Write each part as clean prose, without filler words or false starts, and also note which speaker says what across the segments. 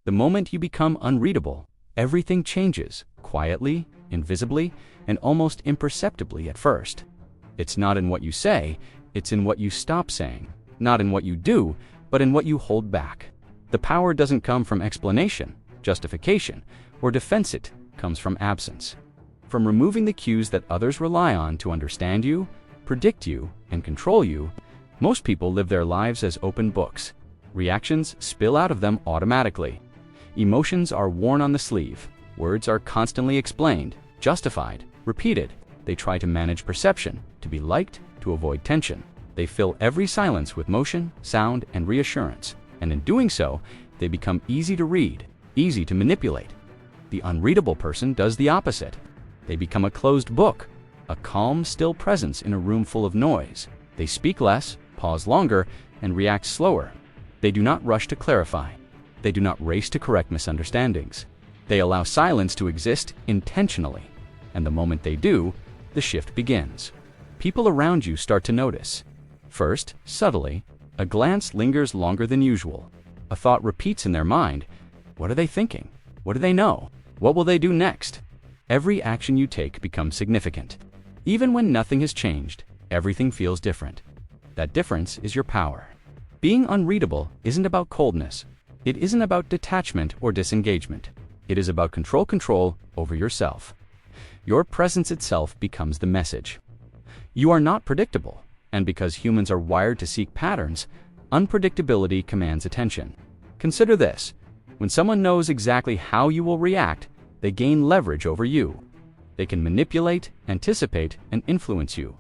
Speaker 1: The moment you become unreadable, everything changes, quietly, invisibly, and almost imperceptibly at first. It's not in what you say, it's in what you stop saying. Not in what you do, but in what you hold back. The power doesn't come from explanation, justification, or defense. It comes from absence. From removing the cues that others rely on to understand you, predict you, and control you. Most people live their lives as open books. Reactions spill out of them automatically. Emotions are worn on the sleeve. Words are constantly explained, justified, repeated. They try to manage perception, to be liked, to avoid tension. They fill every silence with motion, sound, and reassurance. And in doing so, they become easy to read, easy to manipulate. The unreadable person does the opposite. They become a closed book, a calm, still presence in a room full of noise. They speak less, pause longer, and react slower. They do not rush to clarify. They do not race to correct misunderstandings. They allow silence to exist intentionally. And the moment they do, the shift begins. People around you start to notice. First, subtly, a glance lingers longer than usual. A thought repeats in their mind. What are they thinking? What do they know? What will they do next? Every action you take becomes significant. Even when nothing has changed, everything feels different. That difference is your power. Being unreadable isn't about coldness. It isn't about detachment or disengagement. It is about control over yourself. Your presence itself becomes the message. You are not predictable, and because humans are wired to seek patterns, unpredictability commands attention. Consider this. When someone knows exactly how you will react, they gain leverage over you. They can manipulate, anticipate, and influence you.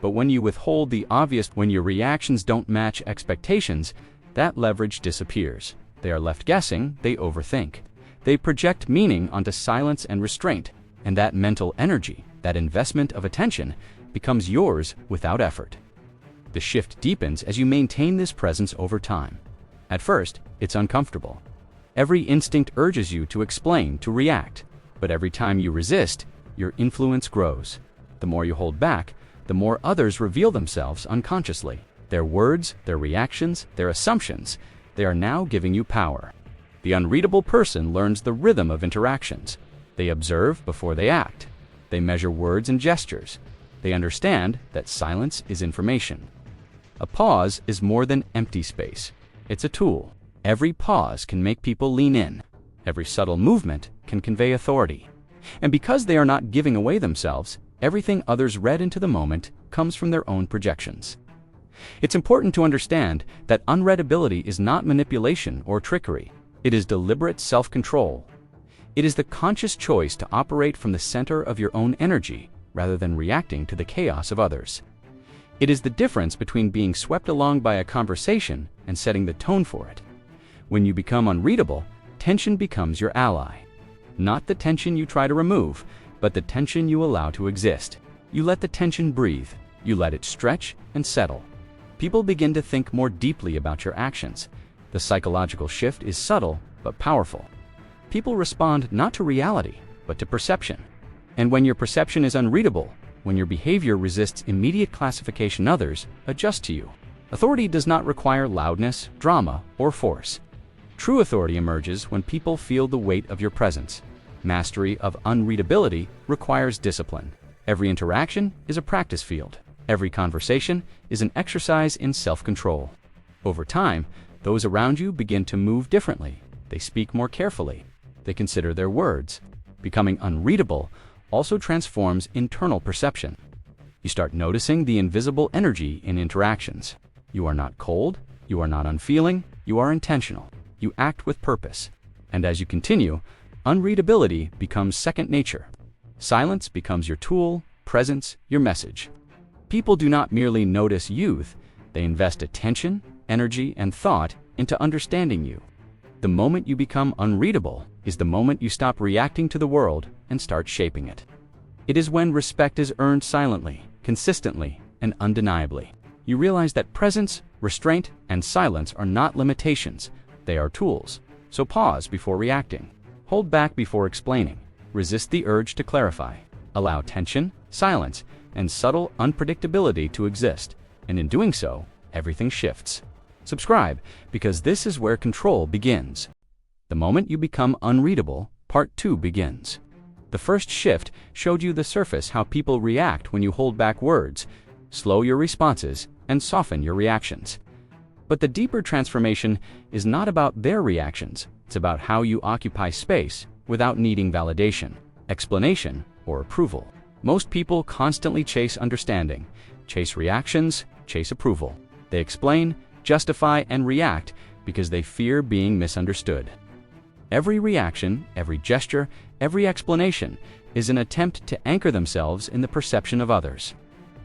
Speaker 1: But when you withhold the obvious, when your reactions don't match expectations, that leverage disappears. They are left guessing, they overthink. They project meaning onto silence and restraint, and that mental energy, that investment of attention, becomes yours without effort. The shift deepens as you maintain this presence over time. At first, it's uncomfortable. Every instinct urges you to explain, to react. But every time you resist, your influence grows. The more you hold back, the more others reveal themselves unconsciously. Their words, their reactions, their assumptions, they are now giving you power. The unreadable person learns the rhythm of interactions. They observe before they act. They measure words and gestures. They understand that silence is information. A pause is more than empty space. It's a tool. Every pause can make people lean in. Every subtle movement can convey authority. And because they are not giving away themselves, everything others read into the moment comes from their own projections. It's important to understand that unreadability is not manipulation or trickery. It is deliberate self-control. It is the conscious choice to operate from the center of your own energy rather than reacting to the chaos of others. It is the difference between being swept along by a conversation and setting the tone for it. When you become unreadable, tension becomes your ally. Not the tension you try to remove, but the tension you allow to exist. You let the tension breathe. You let it stretch and settle. People begin to think more deeply about your actions. The psychological shift is subtle but powerful. People respond not to reality, but to perception. And when your perception is unreadable, when your behavior resists immediate classification, others adjust to you. Authority does not require loudness, drama, or force. True authority emerges when people feel the weight of your presence. Mastery of unreadability requires discipline. Every interaction is a practice field. Every conversation is an exercise in self-control. Over time, those around you begin to move differently. They speak more carefully. They consider their words. Becoming unreadable also transforms internal perception. You start noticing the invisible energy in interactions. You are not cold, you are not unfeeling, you are intentional. You act with purpose. And as you continue, unreadability becomes second nature. Silence becomes your tool, presence, your message. People do not merely notice youth, they invest attention, energy, and thought into understanding you. The moment you become unreadable is the moment you stop reacting to the world and start shaping it. It is when respect is earned silently, consistently, and undeniably. You realize that presence, restraint, and silence are not limitations, they are tools. So pause before reacting. Hold back before explaining. Resist the urge to clarify. Allow tension, silence, and subtle unpredictability to exist. And in doing so, everything shifts. Subscribe, because this is where control begins. The moment you become unreadable, part 2 begins. The first shift showed you the surface, how people react when you hold back words, slow your responses, and soften your reactions. But the deeper transformation is not about their reactions, it's about how you occupy space without needing validation, explanation, or approval. Most people constantly chase understanding, chase reactions, chase approval. They explain, justify, and react because they fear being misunderstood. Every reaction, every gesture, every explanation is an attempt to anchor themselves in the perception of others.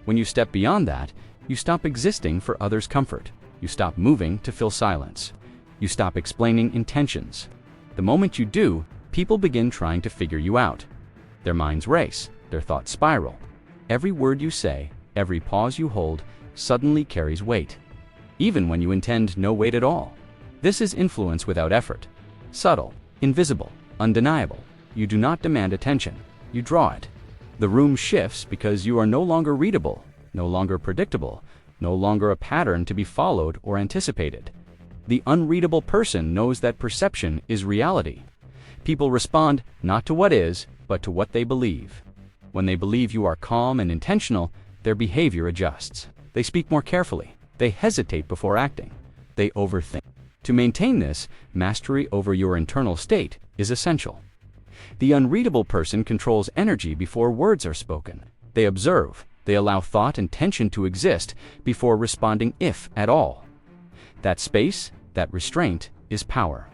Speaker 1: When you step beyond that, you stop existing for others' comfort. You stop moving to fill silence. You stop explaining intentions. The moment you do, people begin trying to figure you out. Their minds race, their thoughts spiral. Every word you say, every pause you hold, suddenly carries weight, even when you intend no weight at all. This is influence without effort. Subtle, invisible, undeniable. You do not demand attention, you draw it. The room shifts because you are no longer readable, no longer predictable, no longer a pattern to be followed or anticipated. The unreadable person knows that perception is reality. People respond not to what is, but to what they believe. When they believe you are calm and intentional, their behavior adjusts. They speak more carefully. They hesitate before acting. They overthink. To maintain this, mastery over your internal state is essential. The unreadable person controls energy before words are spoken. They observe. They allow thought and tension to exist before responding, if at all. That space, that restraint, is power.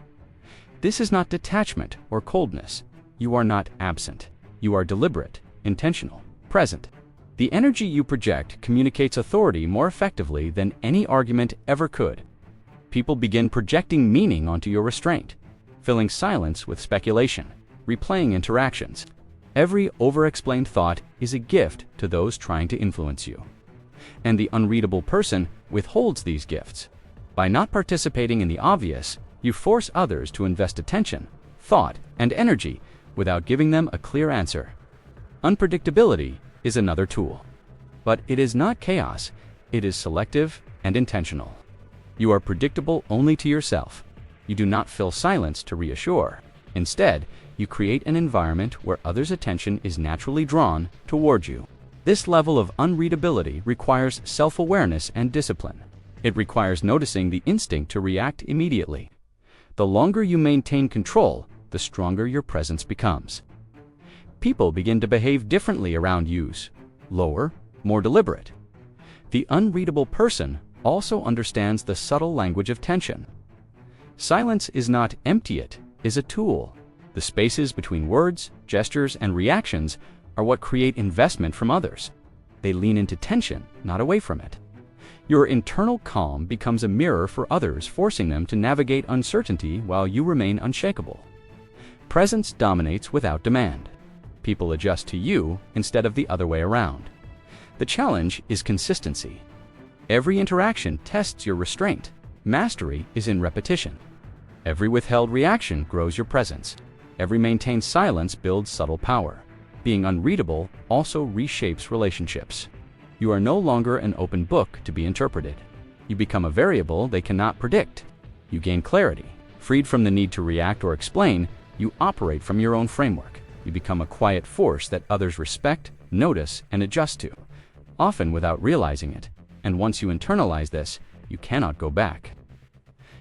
Speaker 1: This is not detachment or coldness. You are not absent. You are deliberate, intentional, present. The energy you project communicates authority more effectively than any argument ever could. People begin projecting meaning onto your restraint, filling silence with speculation, replaying interactions. Every over-explained thought is a gift to those trying to influence you. And the unreadable person withholds these gifts. By not participating in the obvious, you force others to invest attention, thought, and energy without giving them a clear answer. Unpredictability is another tool. But it is not chaos, it is selective and intentional. You are predictable only to yourself. You do not fill silence to reassure. Instead, you create an environment where others' attention is naturally drawn toward you. This level of unreadability requires self-awareness and discipline. It requires noticing the instinct to react immediately. The longer you maintain control, the stronger your presence becomes. People begin to behave differently around you, lower, more deliberate. The unreadable person also understands the subtle language of tension. Silence is not empty, it is a tool. The spaces between words, gestures, and reactions are what create investment from others. They lean into tension, not away from it. Your internal calm becomes a mirror for others, forcing them to navigate uncertainty while you remain unshakable. Presence dominates without demand. People adjust to you instead of the other way around. The challenge is consistency. Every interaction tests your restraint. Mastery is in repetition. Every withheld reaction grows your presence. Every maintained silence builds subtle power. Being unreadable also reshapes relationships. You are no longer an open book to be interpreted. You become a variable they cannot predict. You gain clarity. Freed from the need to react or explain, you operate from your own framework. You become a quiet force that others respect, notice, and adjust to, often without realizing it. And once you internalize this, you cannot go back.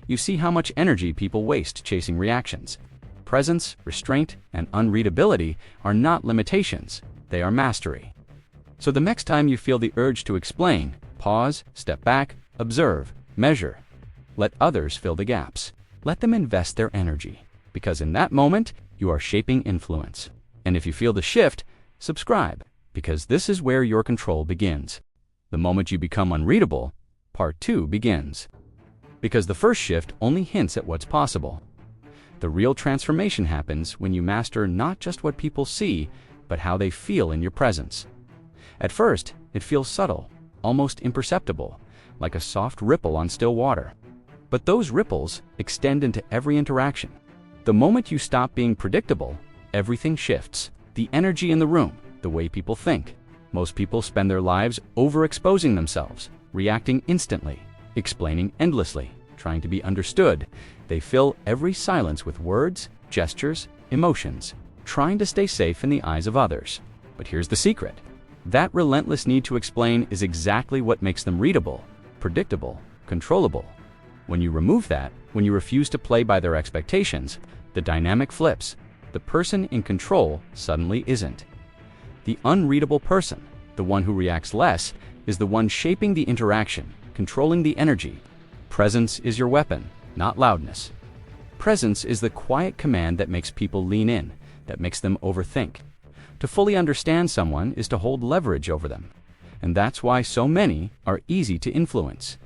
Speaker 1: You see how much energy people waste chasing reactions. Presence, restraint, and unreadability are not limitations, they are mastery. So the next time you feel the urge to explain, pause, step back, observe, measure. Let others fill the gaps. Let them invest their energy, because in that moment, you are shaping influence. And if you feel the shift, subscribe, because this is where your control begins. The moment you become unreadable, part 2 begins. Because the first shift only hints at what's possible. The real transformation happens when you master not just what people see, but how they feel in your presence. At first, it feels subtle, almost imperceptible, like a soft ripple on still water. But those ripples extend into every interaction. The moment you stop being predictable, everything shifts. The energy in the room, the way people think. Most people spend their lives overexposing themselves, reacting instantly, explaining endlessly, trying to be understood, They fill every silence with words, gestures, emotions, trying to stay safe in the eyes of others. But here's the secret. That relentless need to explain is exactly what makes them readable, predictable, controllable. When you remove that, when you refuse to play by their expectations, the dynamic flips. The person in control suddenly isn't. The unreadable person, the one who reacts less, is the one shaping the interaction, controlling the energy. Presence is your weapon, not loudness. Presence is the quiet command that makes people lean in, that makes them overthink. To fully understand someone is to hold leverage over them. And that's why so many are easy to influence.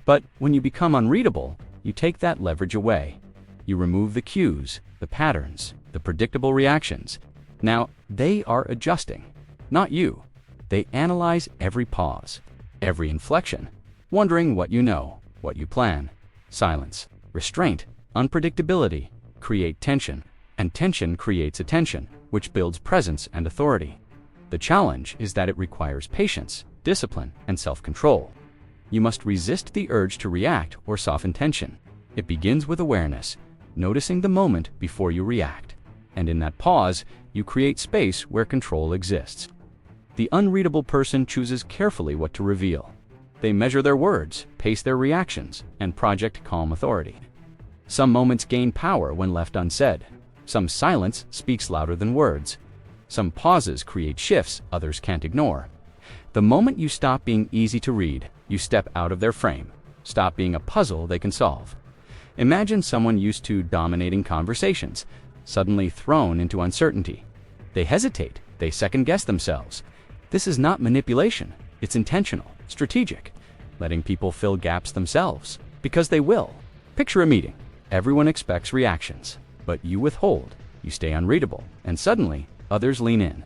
Speaker 1: But when you become unreadable, you take that leverage away. You remove the cues, the patterns, the predictable reactions. Now, they are adjusting, not you. They analyze every pause, every inflection, wondering what you know, what you plan. Silence, restraint, unpredictability create tension, and tension creates attention, which builds presence and authority. The challenge is that it requires patience, discipline, and self-control. You must resist the urge to react or soften tension. It begins with awareness, noticing the moment before you react. And in that pause, you create space where control exists. The unreadable person chooses carefully what to reveal. They measure their words, pace their reactions, and project calm authority. Some moments gain power when left unsaid. Some silence speaks louder than words. Some pauses create shifts others can't ignore. The moment you stop being easy to read, you step out of their frame. Stop being a puzzle they can solve. Imagine someone used to dominating conversations, suddenly thrown into uncertainty. They hesitate, they second-guess themselves. This is not manipulation, it's intentional, strategic, letting people fill gaps themselves, because they will. Picture a meeting. Everyone expects reactions, but you withhold, you stay unreadable, and suddenly, others lean in.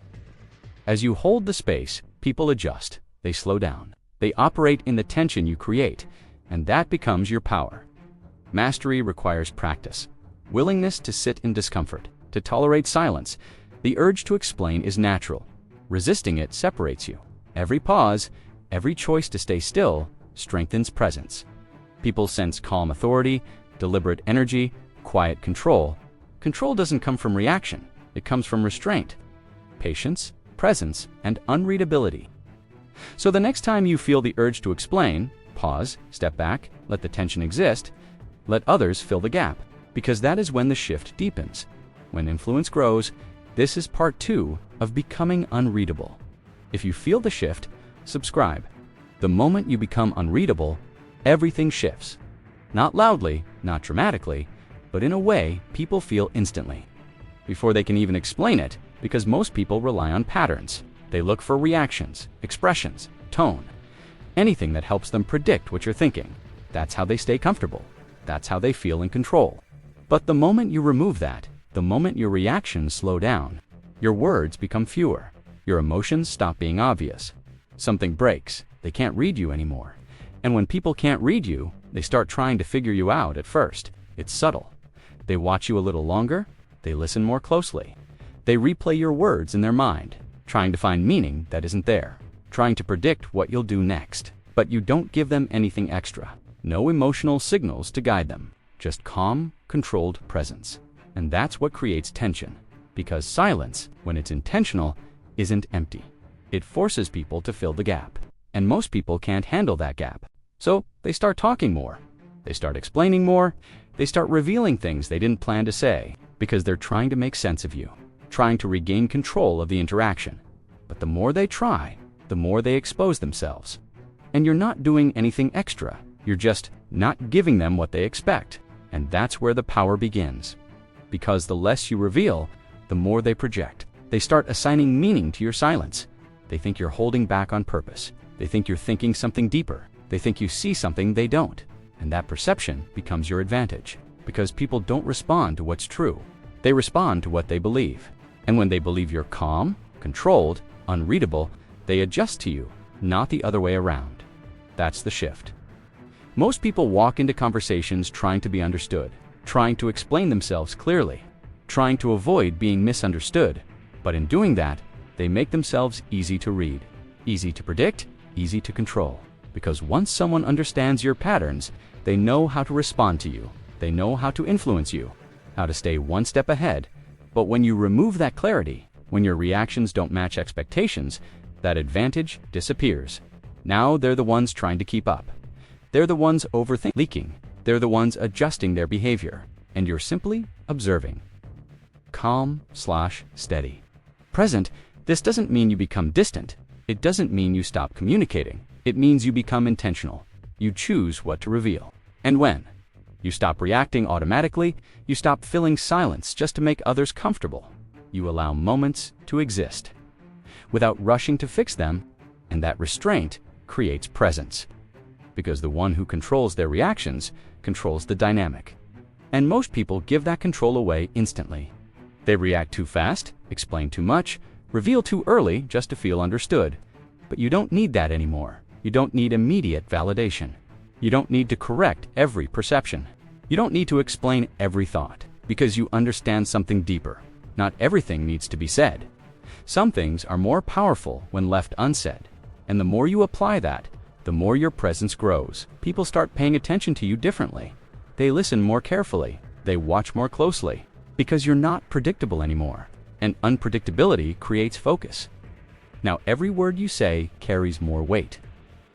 Speaker 1: As you hold the space, people adjust, they slow down, they operate in the tension you create, and that becomes your power. Mastery requires practice, willingness to sit in discomfort, to tolerate silence. The urge to explain is natural. Resisting it separates you. Every pause, every choice to stay still, strengthens presence. People sense calm authority, deliberate energy, quiet control. Control doesn't come from reaction, it comes from restraint, patience, presence, and unreadability. So the next time you feel the urge to explain, pause, step back, let the tension exist, let others fill the gap, because that is when the shift deepens. When influence grows, this is part 2 of becoming unreadable. If you feel the shift, subscribe. The moment you become unreadable, everything shifts. Not loudly, not dramatically, but in a way people feel instantly. Before they can even explain it, because most people rely on patterns. They look for reactions, expressions, tone, anything that helps them predict what you're thinking. That's how they stay comfortable. That's how they feel in control. But the moment you remove that, the moment your reactions slow down, your words become fewer, your emotions stop being obvious. Something breaks, they can't read you anymore. And when people can't read you, they start trying to figure you out at first. It's subtle. They watch you a little longer, they listen more closely. They replay your words in their mind, trying to find meaning that isn't there, trying to predict what you'll do next. But you don't give them anything extra. No emotional signals to guide them, just calm, controlled presence. And that's what creates tension, because silence, when it's intentional, isn't empty. It forces people to fill the gap, and most people can't handle that gap. So they start talking more, they start explaining more, they start revealing things they didn't plan to say, because they're trying to make sense of you, trying to regain control of the interaction. But the more they try, the more they expose themselves. And you're not doing anything extra. You're just not giving them what they expect. And that's where the power begins. Because the less you reveal, the more they project. They start assigning meaning to your silence. They think you're holding back on purpose. They think you're thinking something deeper. They think you see something they don't. And that perception becomes your advantage. Because people don't respond to what's true. They respond to what they believe. And when they believe you're calm, controlled, unreadable, they adjust to you, not the other way around. That's the shift. Most people walk into conversations trying to be understood, trying to explain themselves clearly, trying to avoid being misunderstood. But in doing that, they make themselves easy to read, easy to predict, easy to control. Because once someone understands your patterns, they know how to respond to you. They know how to influence you, how to stay one step ahead. But when you remove that clarity, when your reactions don't match expectations, that advantage disappears. Now they're the ones trying to keep up. They're the ones overthinking, leaking. They're the ones adjusting their behavior, and you're simply observing. Calm/steady. Present, this doesn't mean you become distant. It doesn't mean you stop communicating. It means you become intentional. You choose what to reveal. And when. You stop reacting automatically. You stop filling silence just to make others comfortable. You allow moments to exist without rushing to fix them, and that restraint creates presence. Because the one who controls their reactions controls the dynamic. And most people give that control away instantly. They react too fast, explain too much, reveal too early just to feel understood. But you don't need that anymore. You don't need immediate validation. You don't need to correct every perception. You don't need to explain every thought, because you understand something deeper. Not everything needs to be said. Some things are more powerful when left unsaid. And the more you apply that, the more your presence grows. People start paying attention to you differently. They listen more carefully. They watch more closely. Because you're not predictable anymore. And unpredictability creates focus. Now every word you say carries more weight.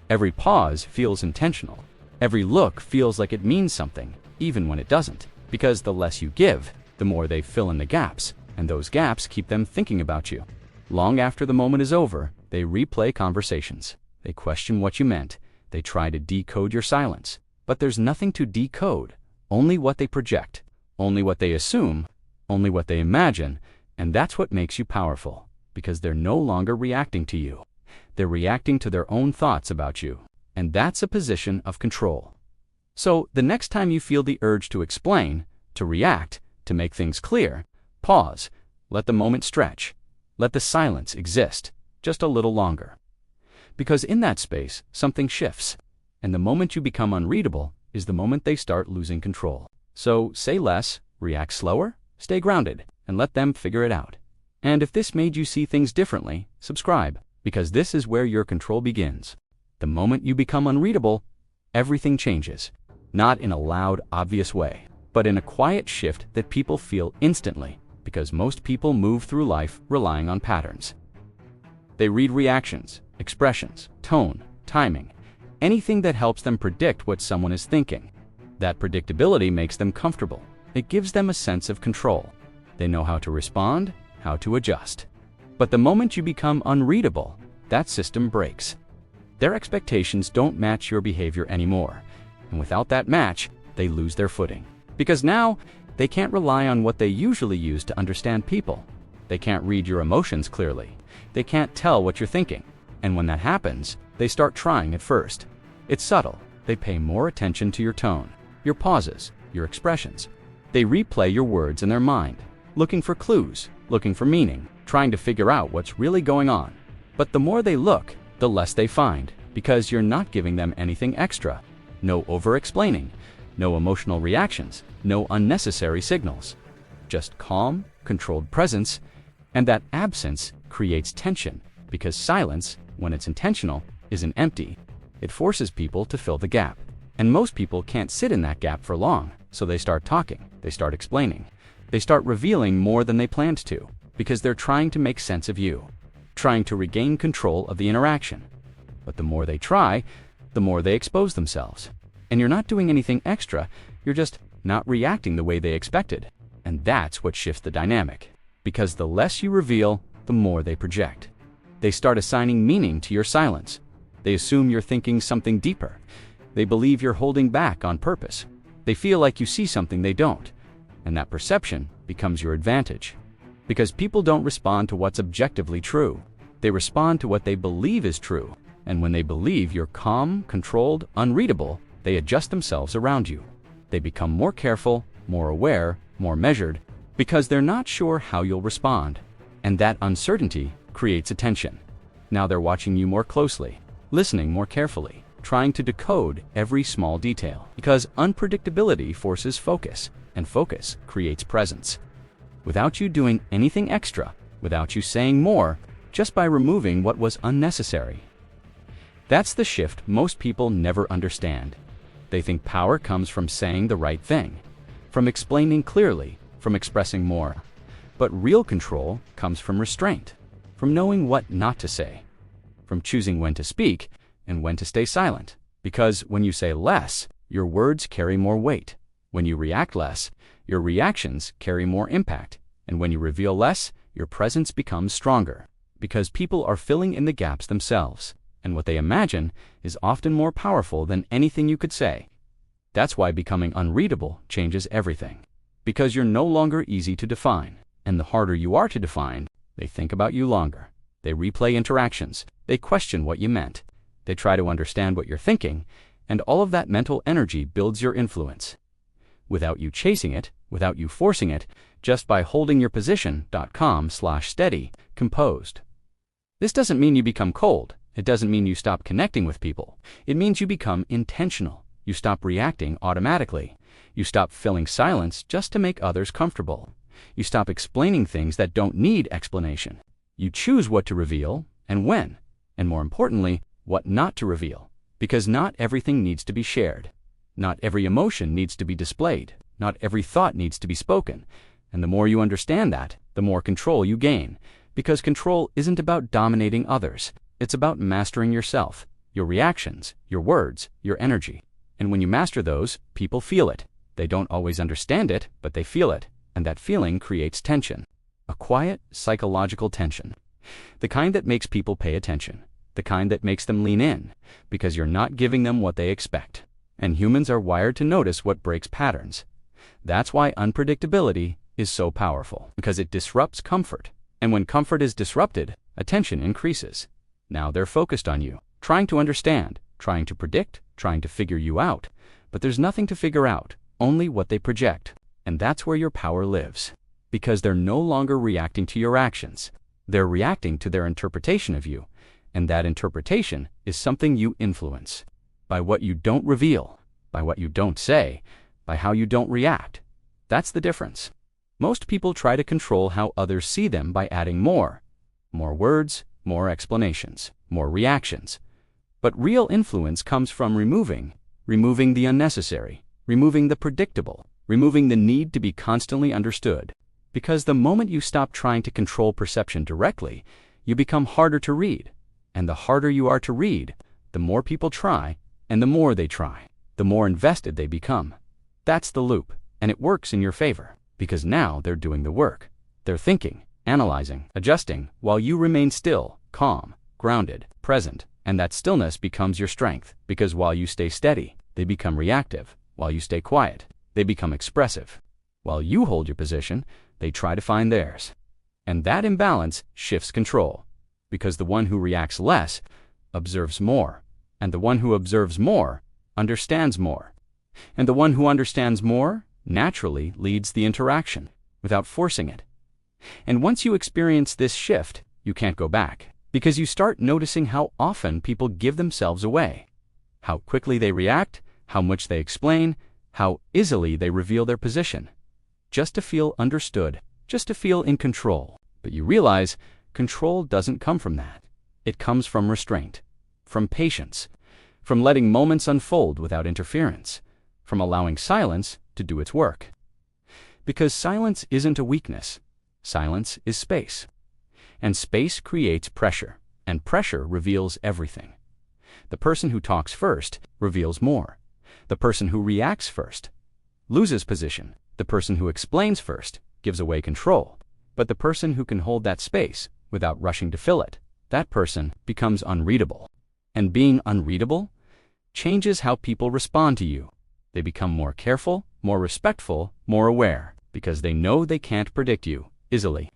Speaker 1: Every pause feels intentional. Every look feels like it means something, even when it doesn't. Because the less you give, the more they fill in the gaps, and those gaps keep them thinking about you. Long after the moment is over, they replay conversations. They question what you meant. They try to decode your silence. But there's nothing to decode, only what they project, only what they assume, only what they imagine, and that's what makes you powerful, because they're no longer reacting to you. They're reacting to their own thoughts about you, and that's a position of control. So the next time you feel the urge to explain, to react, to make things clear, pause, let the moment stretch, let the silence exist just a little longer. Because in that space, something shifts, and the moment you become unreadable is the moment they start losing control. So say less, react slower, stay grounded, and let them figure it out. And if this made you see things differently, subscribe, because this is where your control begins. The moment you become unreadable, everything changes. Not in a loud, obvious way, but in a quiet shift that people feel instantly, because most people move through life relying on patterns. They read reactions, expressions, tone, timing, anything that helps them predict what someone is thinking. That predictability makes them comfortable. It gives them a sense of control. They know how to respond, how to adjust. But the moment you become unreadable, that system breaks. Their expectations don't match your behavior anymore. And without that match, they lose their footing. Because now, they can't rely on what they usually use to understand people. They can't read your emotions clearly. They can't tell what you're thinking. And when that happens, they start trying at first. It's subtle. They pay more attention to your tone, your pauses, your expressions. They replay your words in their mind, looking for clues, looking for meaning, trying to figure out what's really going on. But the more they look, the less they find, because you're not giving them anything extra. No over-explaining, no emotional reactions, no unnecessary signals. Just calm, controlled presence, and that absence creates tension, because silence, when it's intentional, isn't empty. It forces people to fill the gap. And most people can't sit in that gap for long, so they start talking, they start explaining. They start revealing more than they planned to, because they're trying to make sense of you, trying to regain control of the interaction. But the more they try, the more they expose themselves. And you're not doing anything extra, you're just not reacting the way they expected. And that's what shifts the dynamic. Because the less you reveal, the more they project. They start assigning meaning to your silence. They assume you're thinking something deeper. They believe you're holding back on purpose. They feel like you see something they don't. And that perception becomes your advantage. Because people don't respond to what's objectively true. They respond to what they believe is true. And when they believe you're calm, controlled, unreadable, they adjust themselves around you. They become more careful, more aware, more measured, because they're not sure how you'll respond. And that uncertainty creates a tension. Now they're watching you more closely, listening more carefully, trying to decode every small detail. Because unpredictability forces focus, and focus creates presence. Without you doing anything extra, without you saying more, just by removing what was unnecessary. That's the shift most people never understand. They think power comes from saying the right thing, from explaining clearly, from expressing more. But real control comes from restraint, from knowing what not to say, from choosing when to speak and when to stay silent. Because when you say less, your words carry more weight. When you react less, your reactions carry more impact. And when you reveal less, your presence becomes stronger. Because people are filling in the gaps themselves, and what they imagine is often more powerful than anything you could say. That's why becoming unreadable changes everything. Because you're no longer easy to define, and the harder you are to define, they think about you longer. They replay interactions, they question what you meant, they try to understand what you're thinking, and all of that mental energy builds your influence. Without you chasing it, without you forcing it, just by holding your position.com/steady, composed. This doesn't mean you become cold. It doesn't mean you stop connecting with people. It means you become intentional. You stop reacting automatically. You stop filling silence just to make others comfortable. You stop explaining things that don't need explanation. You choose what to reveal and when, and more importantly, what not to reveal. Because not everything needs to be shared. Not every emotion needs to be displayed. Not every thought needs to be spoken. And the more you understand that, the more control you gain. Because control isn't about dominating others. It's about mastering yourself, your reactions, your words, your energy. And when you master those, people feel it. They don't always understand it, but they feel it. And that feeling creates tension. A quiet, psychological tension. The kind that makes people pay attention. The kind that makes them lean in. Because you're not giving them what they expect. And humans are wired to notice what breaks patterns. That's why unpredictability is so powerful. Because it disrupts comfort. And when comfort is disrupted, attention increases. Now they're focused on you, trying to understand, trying to predict, trying to figure you out. But there's nothing to figure out, only what they project. And that's where your power lives. Because they're no longer reacting to your actions. They're reacting to their interpretation of you. And that interpretation is something you influence. By what you don't reveal, by what you don't say, by how you don't react. That's the difference. Most people try to control how others see them by adding more. More words, more explanations, more reactions. But real influence comes from removing the unnecessary, removing the predictable, removing the need to be constantly understood. Because the moment you stop trying to control perception directly, you become harder to read. And the harder you are to read, the more people try, and the more they try, the more invested they become. That's the loop, and it works in your favor. Because now they're doing the work. They're thinking, analyzing, adjusting, while you remain still, calm, grounded, present. And that stillness becomes your strength. Because while you stay steady, they become reactive. While you stay quiet, they become expressive. While you hold your position, they try to find theirs. And that imbalance shifts control. Because the one who reacts less observes more. And the one who observes more understands more. And the one who understands more naturally leads the interaction without forcing it. And once you experience this shift, you can't go back. Because you start noticing how often people give themselves away. How quickly they react, how much they explain, how easily they reveal their position. Just to feel understood, just to feel in control. But you realize control doesn't come from that. It comes from restraint, from patience, from letting moments unfold without interference, from allowing silence to do its work. Because silence isn't a weakness. Silence is space. And space creates pressure, and pressure reveals everything. The person who talks first reveals more. The person who reacts first loses position. The person who explains first gives away control. But the person who can hold that space without rushing to fill it, that person becomes unreadable. And being unreadable changes how people respond to you. They become more careful, more respectful, more aware, because they know they can't predict you easily.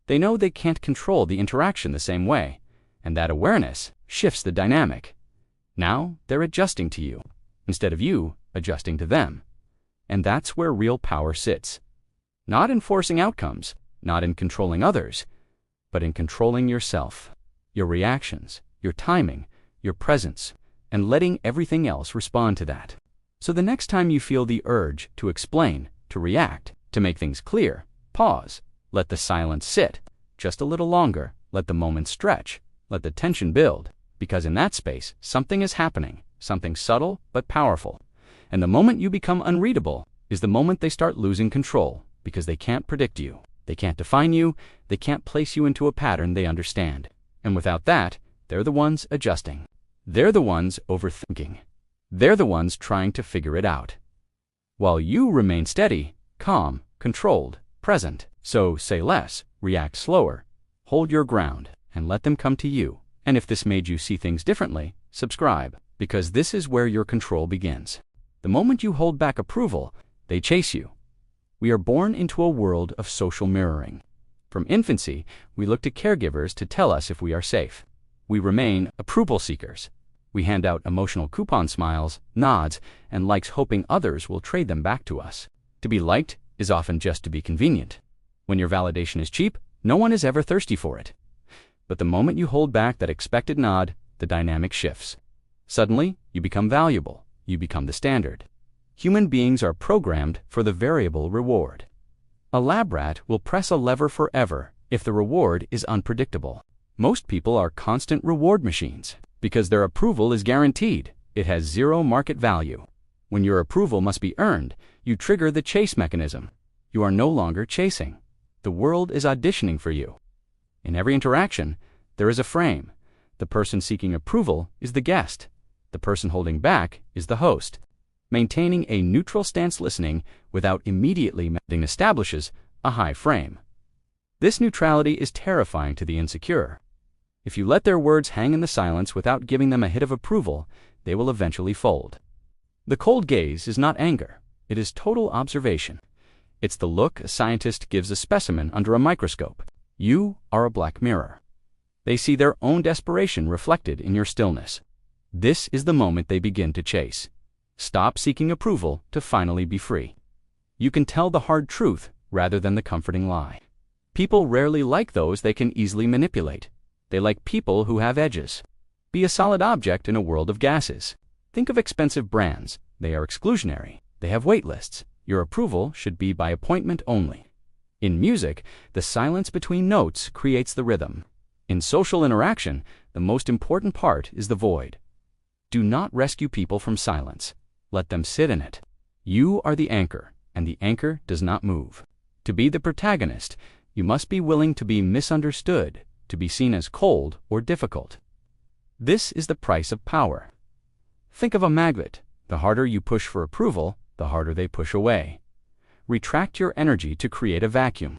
Speaker 1: They know they can't control the interaction the same way, and that awareness shifts the dynamic. Now they're adjusting to you, instead of you adjusting to them. And that's where real power sits. Not in forcing outcomes, not in controlling others, but in controlling yourself, your reactions, your timing, your presence, and letting everything else respond to that. So the next time you feel the urge to explain, to react, to make things clear, pause. Let the silence sit just a little longer. Let the moment stretch. Let the tension build. Because in that space, something is happening, something subtle but powerful. And the moment you become unreadable, is the moment they start losing control because they can't predict you, they can't define you, they can't place you into a pattern they understand. And without that, they're the ones adjusting. They're the ones overthinking. They're the ones trying to figure it out. While you remain steady, calm, controlled, present. So say less, react slower, hold your ground, and let them come to you. And if this made you see things differently, subscribe, because this is where your control begins. The moment you hold back approval, they chase you. We are born into a world of social mirroring. From infancy, we look to caregivers to tell us if we are safe. We remain approval seekers. We hand out emotional coupon smiles, nods, and likes hoping others will trade them back to us. To be liked is often just to be convenient. When your validation is cheap, no one is ever thirsty for it. But the moment you hold back that expected nod, the dynamic shifts. Suddenly, you become valuable. You become the standard. Human beings are programmed for the variable reward. A lab rat will press a lever forever if the reward is unpredictable. Most people are constant reward machines because their approval is guaranteed. It has zero market value. When your approval must be earned, you trigger the chase mechanism. You are no longer chasing. The world is auditioning for you. In every interaction, there is a frame. The person seeking approval is the guest. The person holding back is the host. Maintaining a neutral stance, listening without immediately meddling, establishes a high frame. This neutrality is terrifying to the insecure. If you let their words hang in the silence without giving them a hit of approval, they will eventually fold. The cold gaze is not anger. It is total observation. It's the look a scientist gives a specimen under a microscope. You are a black mirror. They see their own desperation reflected in your stillness. This is the moment they begin to chase. Stop seeking approval to finally be free. You can tell the hard truth rather than the comforting lie. People rarely like those they can easily manipulate. They like people who have edges. Be a solid object in a world of gases. Think of expensive brands. They are exclusionary. They have wait lists. Your approval should be by appointment only. In music, the silence between notes creates the rhythm. In social interaction, the most important part is the void. Do not rescue people from silence. Let them sit in it. You are the anchor, and the anchor does not move. To be the protagonist, you must be willing to be misunderstood, to be seen as cold or difficult. This is the price of power. Think of a magnet. The harder you push for approval, the harder they push away. Retract your energy to create a vacuum.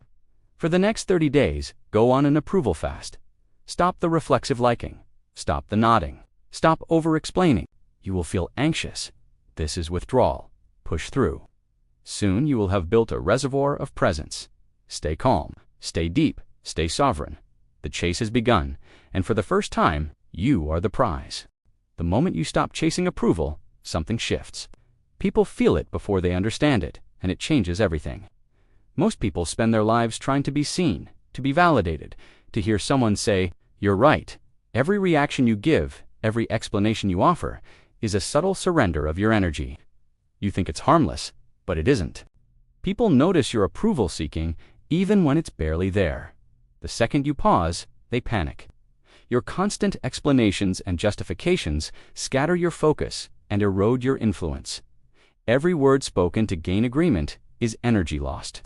Speaker 1: For the next 30 days, go on an approval fast. Stop the reflexive liking. Stop the nodding. Stop over-explaining. You will feel anxious. This is withdrawal. Push through. Soon you will have built a reservoir of presence. Stay calm. Stay deep. Stay sovereign. The chase has begun, and for the first time, you are the prize. The moment you stop chasing approval, something shifts. People feel it before they understand it, and it changes everything. Most people spend their lives trying to be seen, to be validated, to hear someone say, "You're right." Every reaction you give, every explanation you offer, is a subtle surrender of your energy. You think it's harmless, but it isn't. People notice your approval seeking even when it's barely there. The second you pause, they panic. Your constant explanations and justifications scatter your focus and erode your influence. Every word spoken to gain agreement is energy lost.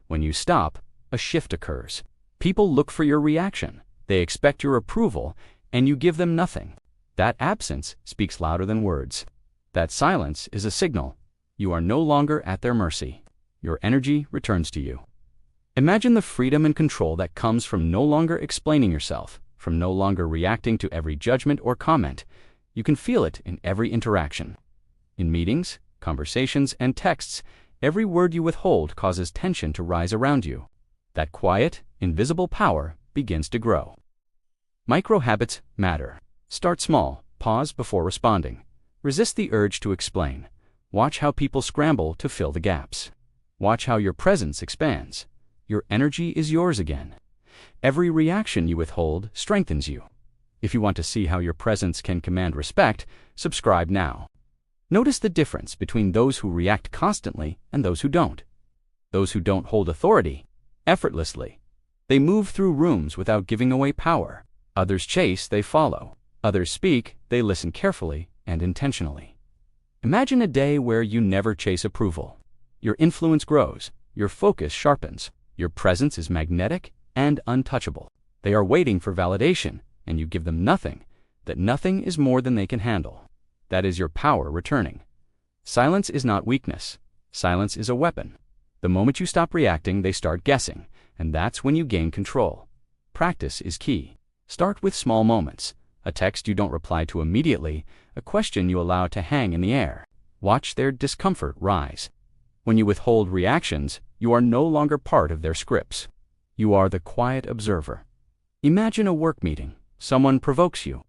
Speaker 1: When you stop, a shift occurs. People look for your reaction. They expect your approval, and you give them nothing. That absence speaks louder than words. That silence is a signal. You are no longer at their mercy. Your energy returns to you. Imagine the freedom and control that comes from no longer explaining yourself, from no longer reacting to every judgment or comment. You can feel it in every interaction. In meetings, conversations, and texts, every word you withhold causes tension to rise around you. That quiet, invisible power begins to grow. Micro habits matter. Start small. Pause before responding. Resist the urge to explain. Watch how people scramble to fill the gaps. Watch how your presence expands. Your energy is yours again. Every reaction you withhold strengthens you. If you want to see how your presence can command respect, subscribe now. Notice the difference between those who react constantly and those who don't. Those who don't hold authority, effortlessly. They move through rooms without giving away power. Others chase, they follow. Others speak, they listen carefully and intentionally. Imagine a day where you never chase approval. Your influence grows, your focus sharpens, your presence is magnetic and untouchable. They are waiting for validation, and you give them nothing. That nothing is more than they can handle. That is your power returning. Silence is not weakness. Silence is a weapon. The moment you stop reacting, they start guessing, and that's when you gain control. Practice is key. Start with small moments. A text you don't reply to immediately, a question you allow to hang in the air. Watch their discomfort rise. When you withhold reactions, you are no longer part of their scripts. You are the quiet observer. Imagine a work meeting. Someone provokes you.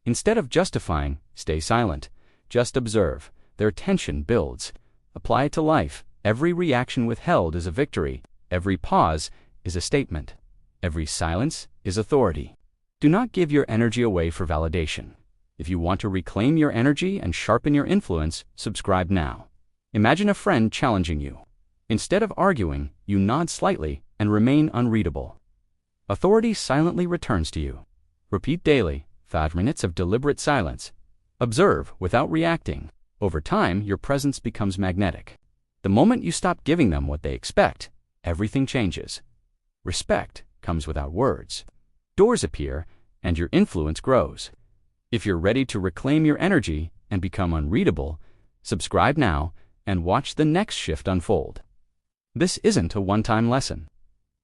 Speaker 1: Instead of justifying, stay silent. Just observe. Their tension builds. Apply it to life. Every reaction withheld is a victory. Every pause is a statement. Every silence is authority. Do not give your energy away for validation. If you want to reclaim your energy and sharpen your influence, subscribe now. Imagine a friend challenging you. Instead of arguing, you nod slightly and remain unreadable. Authority silently returns to you. Repeat daily, 5 minutes of deliberate silence. Observe without reacting. Over time, your presence becomes magnetic. The moment you stop giving them what they expect, everything changes. Respect comes without words. Doors appear, and your influence grows. If you're ready to reclaim your energy and become unreadable, subscribe now and watch the next shift unfold. This isn't a one-time lesson.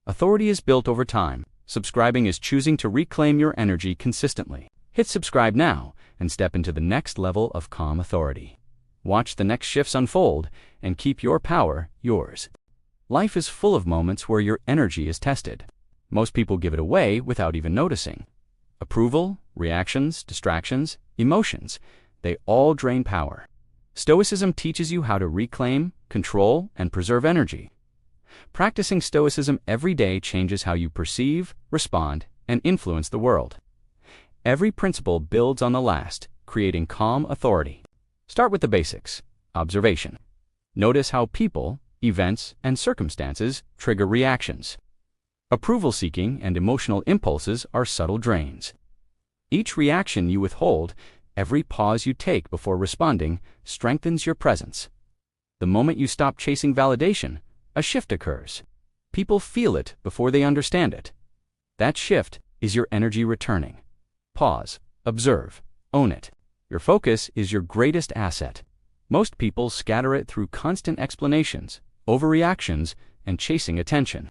Speaker 1: Authority is built over time. Subscribing is choosing to reclaim your energy consistently. Hit subscribe now and step into the next level of calm authority. Watch the next shifts unfold and keep your power yours. Life is full of moments where your energy is tested. Most people give it away without even noticing. Approval, reactions, distractions, emotions, they all drain power. Stoicism teaches you how to reclaim, control, and preserve energy. Practicing Stoicism every day changes how you perceive, respond, and influence the world. Every principle builds on the last, creating calm authority. Start with the basics. Observation. Notice how people, events, and circumstances trigger reactions. Approval-seeking and emotional impulses are subtle drains. Each reaction you withhold, every pause you take before responding, strengthens your presence. The moment you stop chasing validation, a shift occurs. People feel it before they understand it. That shift is your energy returning. Pause, observe, own it. Your focus is your greatest asset. Most people scatter it through constant explanations, overreactions, and chasing attention.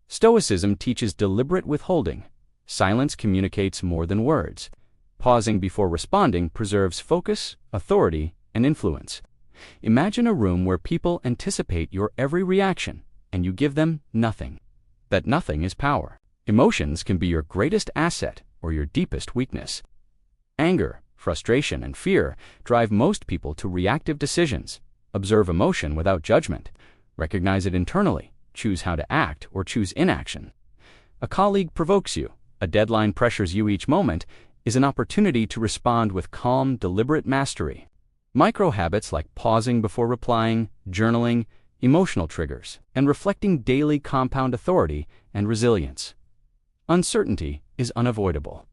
Speaker 1: Stoicism teaches deliberate withholding. Silence communicates more than words. Pausing before responding preserves focus, authority, and influence. Imagine a room where people anticipate your every reaction, and you give them nothing. That nothing is power. Emotions can be your greatest asset or your deepest weakness. Anger, frustration, and fear drive most people to reactive decisions. Observe emotion without judgment. Recognize it internally. Choose how to act or choose inaction. A colleague provokes you. A deadline pressures you. Each moment is an opportunity to respond with calm, deliberate mastery. Micro habits like pausing before replying, journaling, emotional triggers, and reflecting daily compound authority and resilience. Uncertainty is unavoidable.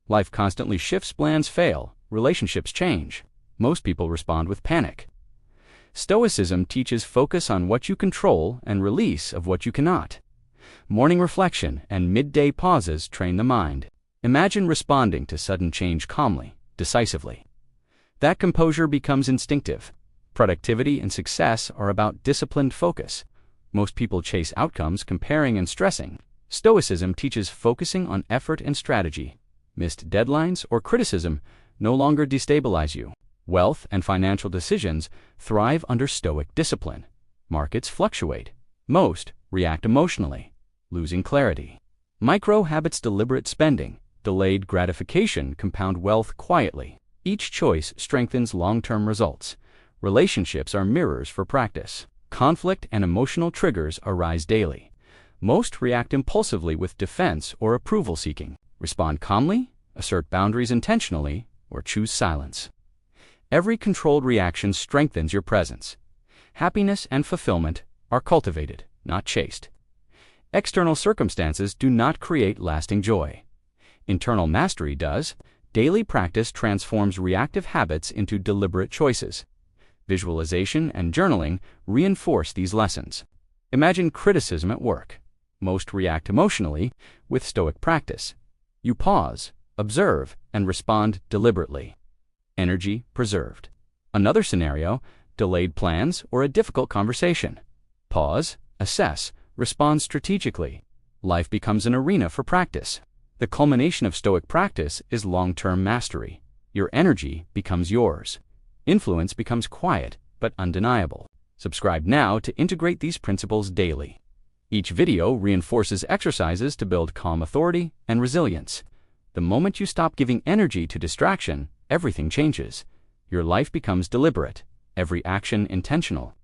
Speaker 1: Life constantly shifts, plans fail, relationships change. Most people respond with panic. Stoicism teaches focus on what you control and release of what you cannot. Morning reflection and midday pauses train the mind. Imagine responding to sudden change calmly, decisively. That composure becomes instinctive. Productivity and success are about disciplined focus. Most people chase outcomes, comparing and stressing. Stoicism teaches focusing on effort and strategy. Missed deadlines or criticism no longer destabilize you. Wealth and financial decisions thrive under stoic discipline. Markets fluctuate. Most react emotionally, losing clarity. Micro habits, deliberate spending, delayed gratification compound wealth quietly. Each choice strengthens long-term results. Relationships are mirrors for practice. Conflict and emotional triggers arise daily. Most react impulsively with defense or approval seeking. Respond calmly, assert boundaries intentionally, or choose silence. Every controlled reaction strengthens your presence. Happiness and fulfillment are cultivated, not chased. External circumstances do not create lasting joy. Internal mastery does. Daily practice transforms reactive habits into deliberate choices. Visualization and journaling reinforce these lessons. Imagine criticism at work. Most react emotionally. With Stoic practice, you pause, observe, and respond deliberately. Energy preserved. Another scenario, delayed plans or a difficult conversation. Pause, assess, respond strategically. Life becomes an arena for practice. The culmination of Stoic practice is long-term mastery. Your energy becomes yours. Influence becomes quiet but undeniable. Subscribe now to integrate these principles daily. Each video reinforces exercises to build calm authority and resilience. The moment you stop giving energy to distraction, everything changes. Your life becomes deliberate, every action intentional.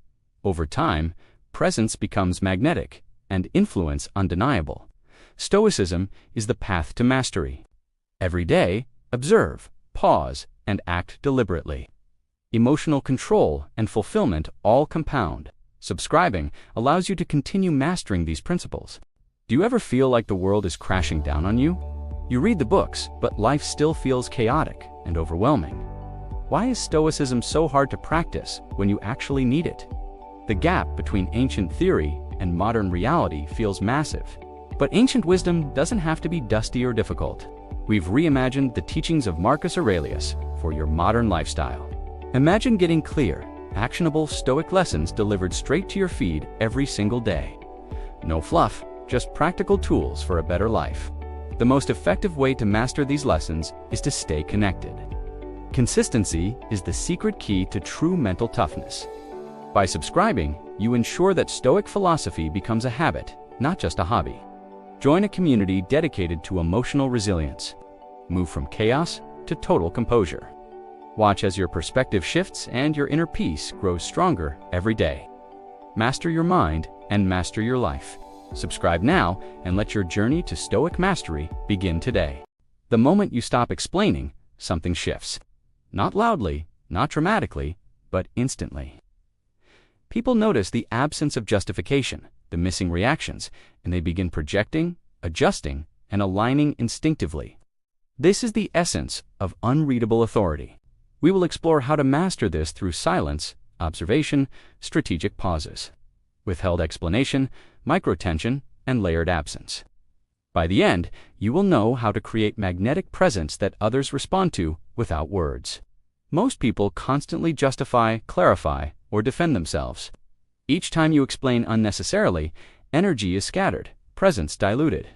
Speaker 1: Over time, presence becomes magnetic and influence undeniable. Stoicism is the path to mastery. Every day, observe, pause, and act deliberately. Emotional control and fulfillment all compound. Subscribing allows you to continue mastering these principles. Do you ever feel like the world is crashing down on you? You read the books, but life still feels chaotic and overwhelming. Why is Stoicism so hard to practice when you actually need it? The gap between ancient theory and modern reality feels massive. But ancient wisdom doesn't have to be dusty or difficult. We've reimagined the teachings of Marcus Aurelius for your modern lifestyle. Imagine getting clear, actionable Stoic lessons delivered straight to your feed every single day. No fluff, just practical tools for a better life. The most effective way to master these lessons is to stay connected. Consistency is the secret key to true mental toughness. By subscribing, you ensure that Stoic philosophy becomes a habit, not just a hobby. Join a community dedicated to emotional resilience. Move from chaos to total composure. Watch as your perspective shifts and your inner peace grows stronger every day. Master your mind and master your life. Subscribe now and let your journey to Stoic mastery begin today. The moment you stop explaining, something shifts. Not loudly, not dramatically, but instantly. People notice the absence of justification, the missing reactions, and they begin projecting, adjusting, and aligning instinctively. This is the essence of unreadable authority. We will explore how to master this through silence, observation, strategic pauses, withheld explanation, microtension, and layered absence. By the end, you will know how to create magnetic presence that others respond to without words. Most people constantly justify, clarify, or defend themselves. Each time you explain unnecessarily, energy is scattered, presence diluted.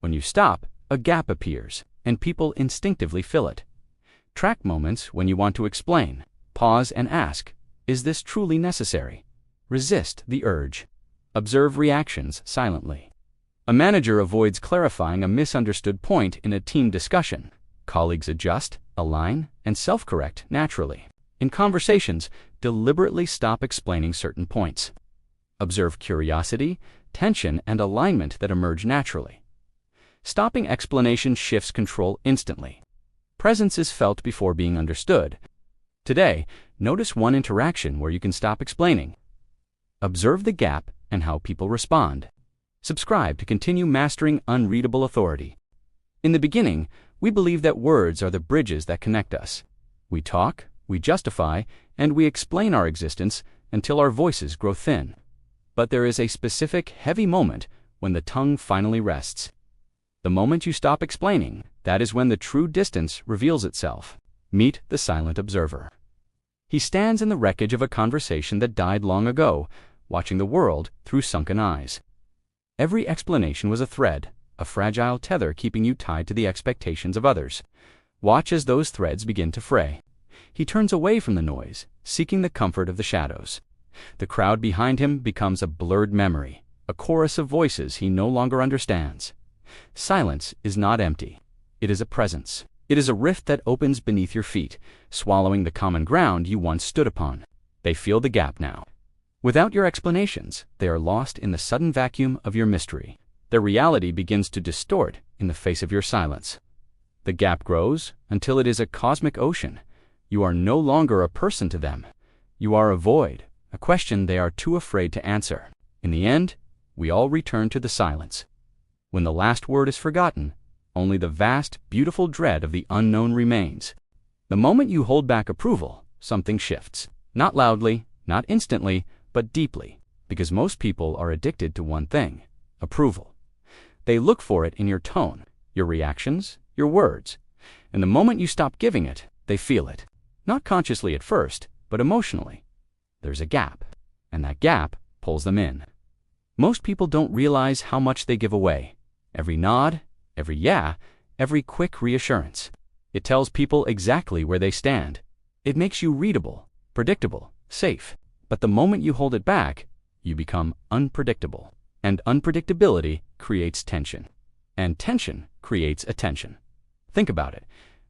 Speaker 1: When you stop, a gap appears, and people instinctively fill it. Track moments when you want to explain. Pause and ask, is this truly necessary? Resist the urge. Observe reactions silently. A manager avoids clarifying a misunderstood point in a team discussion. Colleagues adjust, align, and self-correct naturally. In conversations, deliberately stop explaining certain points. Observe curiosity, tension, and alignment that emerge naturally. Stopping explanation shifts control instantly. Presence is felt before being understood. Today, notice one interaction where you can stop explaining. Observe the gap and how people respond. Subscribe to continue mastering unreadable authority. In the beginning, we believe that words are the bridges that connect us. We talk, we justify, and we explain our existence until our voices grow thin. But there is a specific, heavy moment when the tongue finally rests. The moment you stop explaining, that is when the true distance reveals itself. Meet the silent observer. He stands in the wreckage of a conversation that died long ago, watching the world through sunken eyes. Every explanation was a thread, a fragile tether keeping you tied to the expectations of others. Watch as those threads begin to fray. He turns away from the noise, seeking the comfort of the shadows. The crowd behind him becomes a blurred memory, a chorus of voices he no longer understands. Silence is not empty. It is a presence. It is a rift that opens beneath your feet, swallowing the common ground you once stood upon. They feel the gap now. Without your explanations, they are lost in the sudden vacuum of your mystery. Their reality begins to distort in the face of your silence. The gap grows until it is a cosmic ocean. You are no longer a person to them. You are a void, a question they are too afraid to answer. In the end, we all return to the silence. When the last word is forgotten, only the vast, beautiful dread of the unknown remains. The moment you hold back approval, something shifts. Not loudly, not instantly, but deeply. Because most people are addicted to one thing: approval. They look for it in your tone, your reactions, your words. And the moment you stop giving it, they feel it. Not consciously at first, but emotionally. There's a gap, and that gap pulls them in. Most people don't realize how much they give away. Every nod, every yeah, every quick reassurance. It tells people exactly where they stand. It makes you readable, predictable, safe. But the moment you hold it back, you become unpredictable. And unpredictability creates tension. And tension creates attention. Think about it.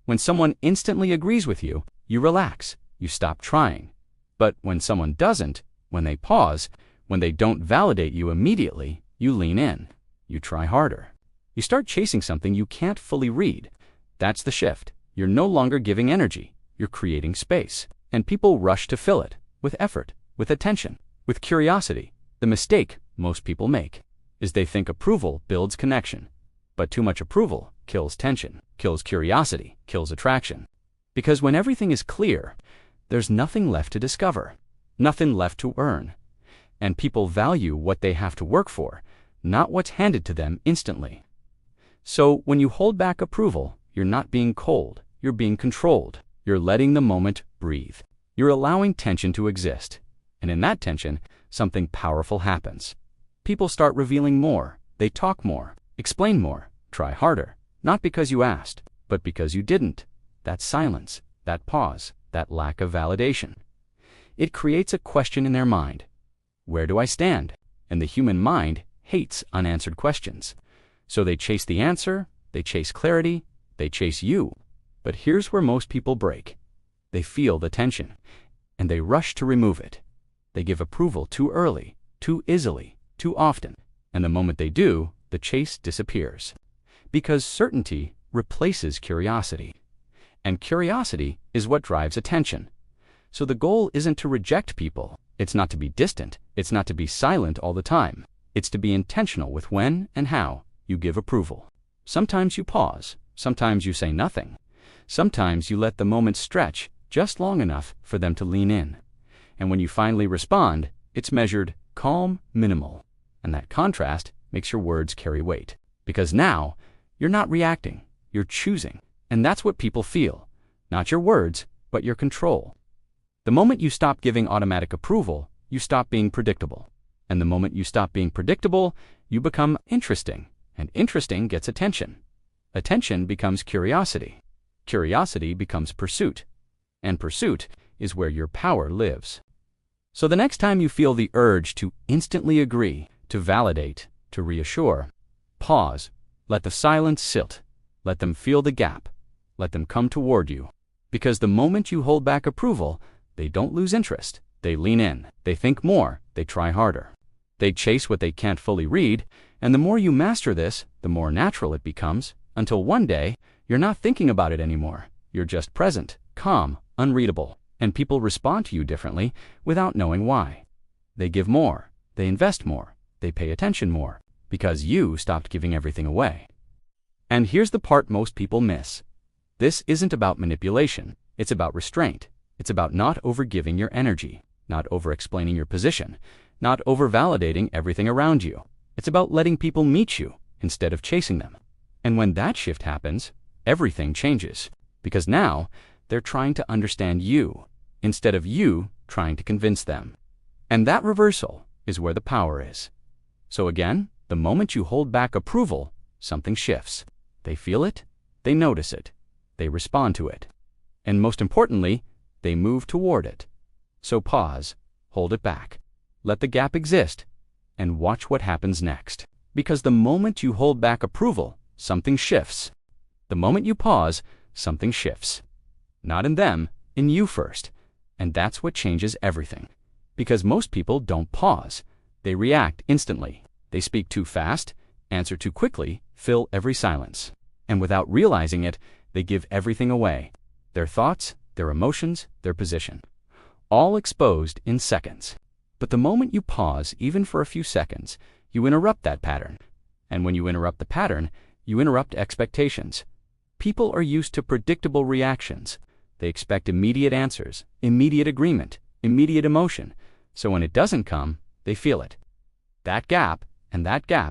Speaker 1: When someone instantly agrees with you, you relax, you stop trying. But when someone doesn't, when they pause, when they don't validate you immediately, you lean in. You try harder. You start chasing something you can't fully read. That's the shift. You're no longer giving energy. You're creating space. And people rush to fill it with effort, with attention, with curiosity. The mistake most people make is they think approval builds connection. But too much approval kills tension, kills curiosity, kills attraction. Because when everything is clear, there's nothing left to discover, nothing left to earn. And people value what they have to work for, not what's handed to them instantly. So when you hold back approval, you're not being cold, you're being controlled. You're letting the moment breathe. You're allowing tension to exist. And in that tension, something powerful happens. People start revealing more, they talk more, explain more, try harder, not because you asked, but because you didn't. That silence, that pause, that lack of validation. It creates a question in their mind. Where do I stand? And the human mind hates unanswered questions. So they chase the answer, they chase clarity, they chase you. But here's where most people break. They feel the tension, and they rush to remove it. They give approval too early, too easily, too often. And the moment they do, the chase disappears. Because certainty replaces curiosity. And curiosity is what drives attention. So the goal isn't to reject people. It's not to be distant. It's not to be silent all the time. It's to be intentional with when and how you give approval. Sometimes you pause. Sometimes you say nothing. Sometimes you let the moment stretch just long enough for them to lean in. And when you finally respond, it's measured calm, minimal. And that contrast makes your words carry weight. Because now, you're not reacting, you're choosing. And that's what people feel. Not your words, but your control. The moment you stop giving automatic approval, you stop being predictable. And the moment you stop being predictable, you become interesting. And interesting gets attention. Attention becomes curiosity. Curiosity becomes pursuit. And pursuit is where your power lives. So the next time you feel the urge to instantly agree, to validate, to reassure, pause, let the silence sit, let them feel the gap, let them come toward you. Because the moment you hold back approval, they don't lose interest, they lean in, they think more, they try harder. They chase what they can't fully read, and the more you master this, the more natural it becomes, until one day, you're not thinking about it anymore. You're just present, calm, unreadable, and people respond to you differently without knowing why. They give more, they invest more, they pay attention more, because you stopped giving everything away. And here's the part most people miss. This isn't about manipulation, it's about restraint. It's about not overgiving your energy, not over-explaining your position, not over-validating everything around you. It's about letting people meet you instead of chasing them. And when that shift happens, everything changes. Because now, they're trying to understand you, instead of you trying to convince them. And that reversal is where the power is. So again, the moment you hold back approval, something shifts. They feel it, they notice it, they respond to it. And most importantly, they move toward it. So pause, hold it back, let the gap exist, and watch what happens next. Because the moment you hold back approval, something shifts. The moment you pause, something shifts. Not in them, in you first. And that's what changes everything. Because most people don't pause. They react instantly. They speak too fast, answer too quickly, fill every silence. And without realizing it, they give everything away. Their thoughts, their emotions, their position. All exposed in seconds. But the moment you pause, even for a few seconds, you interrupt that pattern. And when you interrupt the pattern, you interrupt expectations. People are used to predictable reactions. They expect immediate answers, immediate agreement, immediate emotion, so when it doesn't come, they feel it. That gap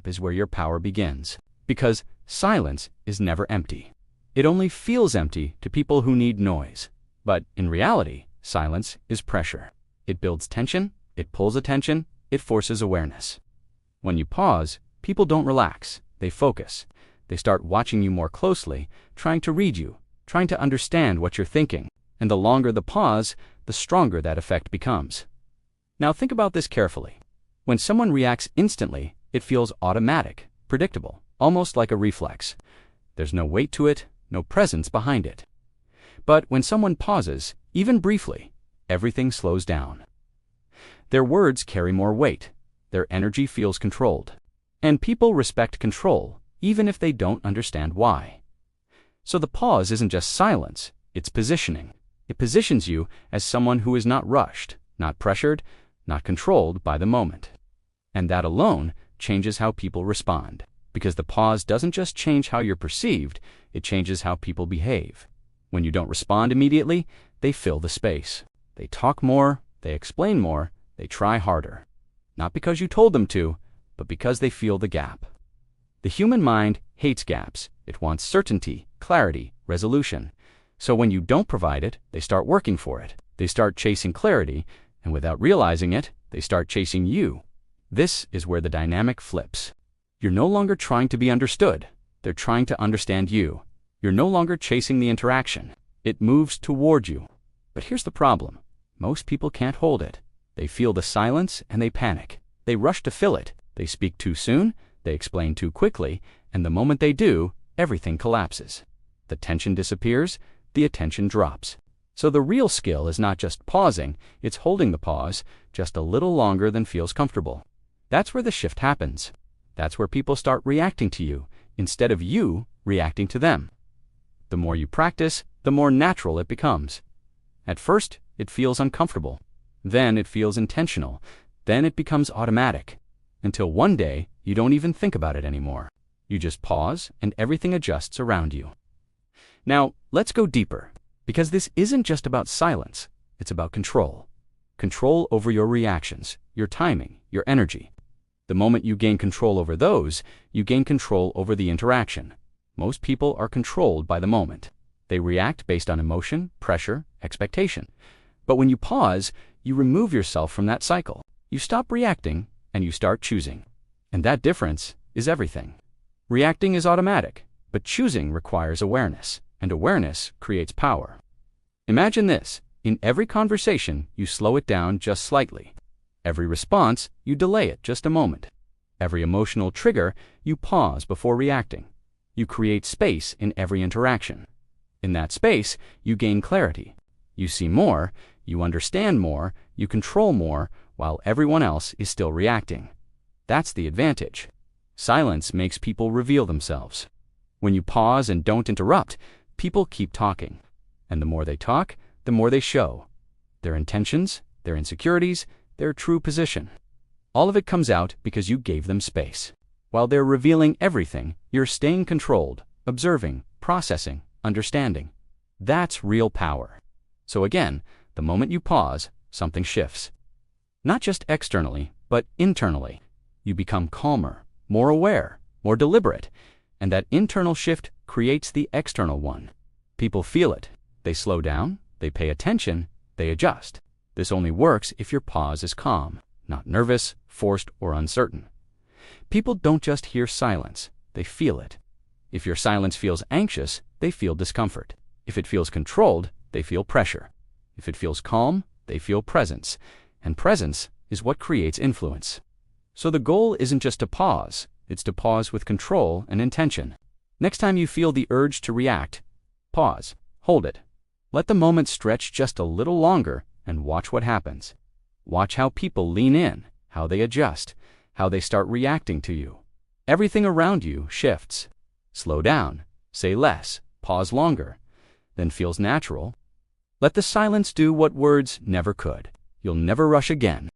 Speaker 1: is where your power begins. Because silence is never empty. It only feels empty to people who need noise. But in reality, silence is pressure. It builds tension, it pulls attention, it forces awareness. When you pause, people don't relax, they focus. They start watching you more closely, trying to read you, trying to understand what you're thinking. And the longer the pause, the stronger that effect becomes. Now think about this carefully. When someone reacts instantly, it feels automatic, predictable, almost like a reflex. There's no weight to it, no presence behind it. But when someone pauses, even briefly, everything slows down. Their words carry more weight. Their energy feels controlled. And people respect control, even if they don't understand why. So the pause isn't just silence, it's positioning. It positions you as someone who is not rushed, not pressured, not controlled by the moment. And that alone changes how people respond. Because the pause doesn't just change how you're perceived, it changes how people behave. When you don't respond immediately, they fill the space. They talk more, they explain more, they try harder. Not because you told them to, but because they feel the gap. The human mind hates gaps. It wants certainty, clarity, resolution. So when you don't provide it, they start working for it. They start chasing clarity, and without realizing it, they start chasing you. This is where the dynamic flips. You're no longer trying to be understood. They're trying to understand you. You're no longer chasing the interaction. It moves toward you. But here's the problem. Most people can't hold it. They feel the silence and they panic. They rush to fill it. They speak too soon, they explain too quickly, and the moment they do, everything collapses. The tension disappears, the attention drops. So the real skill is not just pausing, it's holding the pause just a little longer than feels comfortable. That's where the shift happens. That's where people start reacting to you, instead of you reacting to them. The more you practice, the more natural it becomes. At first, it feels uncomfortable. Then it feels intentional. Then it becomes automatic. Until one day, you don't even think about it anymore. You just pause, and everything adjusts around you. Now, let's go deeper. Because this isn't just about silence, it's about control. Control over your reactions, your timing, your energy. The moment you gain control over those, you gain control over the interaction. Most people are controlled by the moment. They react based on emotion, pressure, expectation. But when you pause, you remove yourself from that cycle. You stop reacting, and you start choosing. And that difference is everything. Reacting is automatic, but choosing requires awareness, and awareness creates power. Imagine this. In every conversation, you slow it down just slightly. Every response, you delay it just a moment. Every emotional trigger, you pause before reacting. You create space in every interaction. In that space, you gain clarity. You see more, you understand more, you control more, while everyone else is still reacting. That's the advantage. Silence makes people reveal themselves. When you pause and don't interrupt, people keep talking. And the more they talk, the more they show. Their intentions, their insecurities, their true position. All of it comes out because you gave them space. While they're revealing everything, you're staying controlled, observing, processing, understanding. That's real power. So again, the moment you pause, something shifts. Not just externally, but internally. You become calmer, more aware, more deliberate, and that internal shift creates the external one. People feel it. They slow down, they pay attention, they adjust. This only works if your pause is calm, not nervous, forced, or uncertain. People don't just hear silence, they feel it. If your silence feels anxious, they feel discomfort. If it feels controlled, they feel pressure. If it feels calm, they feel presence. And presence is what creates influence. So the goal isn't just to pause, it's to pause with control and intention. Next time you feel the urge to react, pause, hold it. Let the moment stretch just a little longer and watch what happens. Watch how people lean in, how they adjust, how they start reacting to you. Everything around you shifts. Slow down, say less, pause longer, then feels natural. Let the silence do what words never could. You'll never rush again.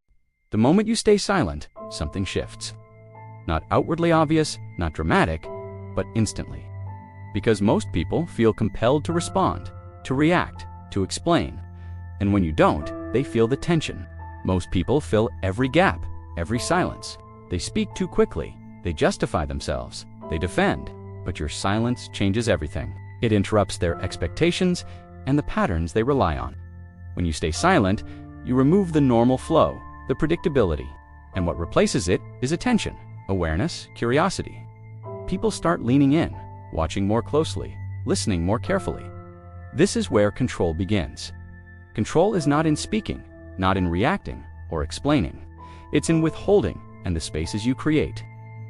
Speaker 1: The moment you stay silent, something shifts. Not outwardly obvious, not dramatic, but instantly. Because most people feel compelled to respond, to react, to explain. And when you don't, they feel the tension. Most people fill every gap, every silence. They speak too quickly, they justify themselves, they defend, but your silence changes everything. It interrupts their expectations and the patterns they rely on. When you stay silent, you remove the normal flow, the predictability, and what replaces it is attention, awareness, curiosity. People start leaning in, watching more closely, listening more carefully. This is where control begins. Control is not in speaking, not in reacting or explaining. It's in withholding and the spaces you create.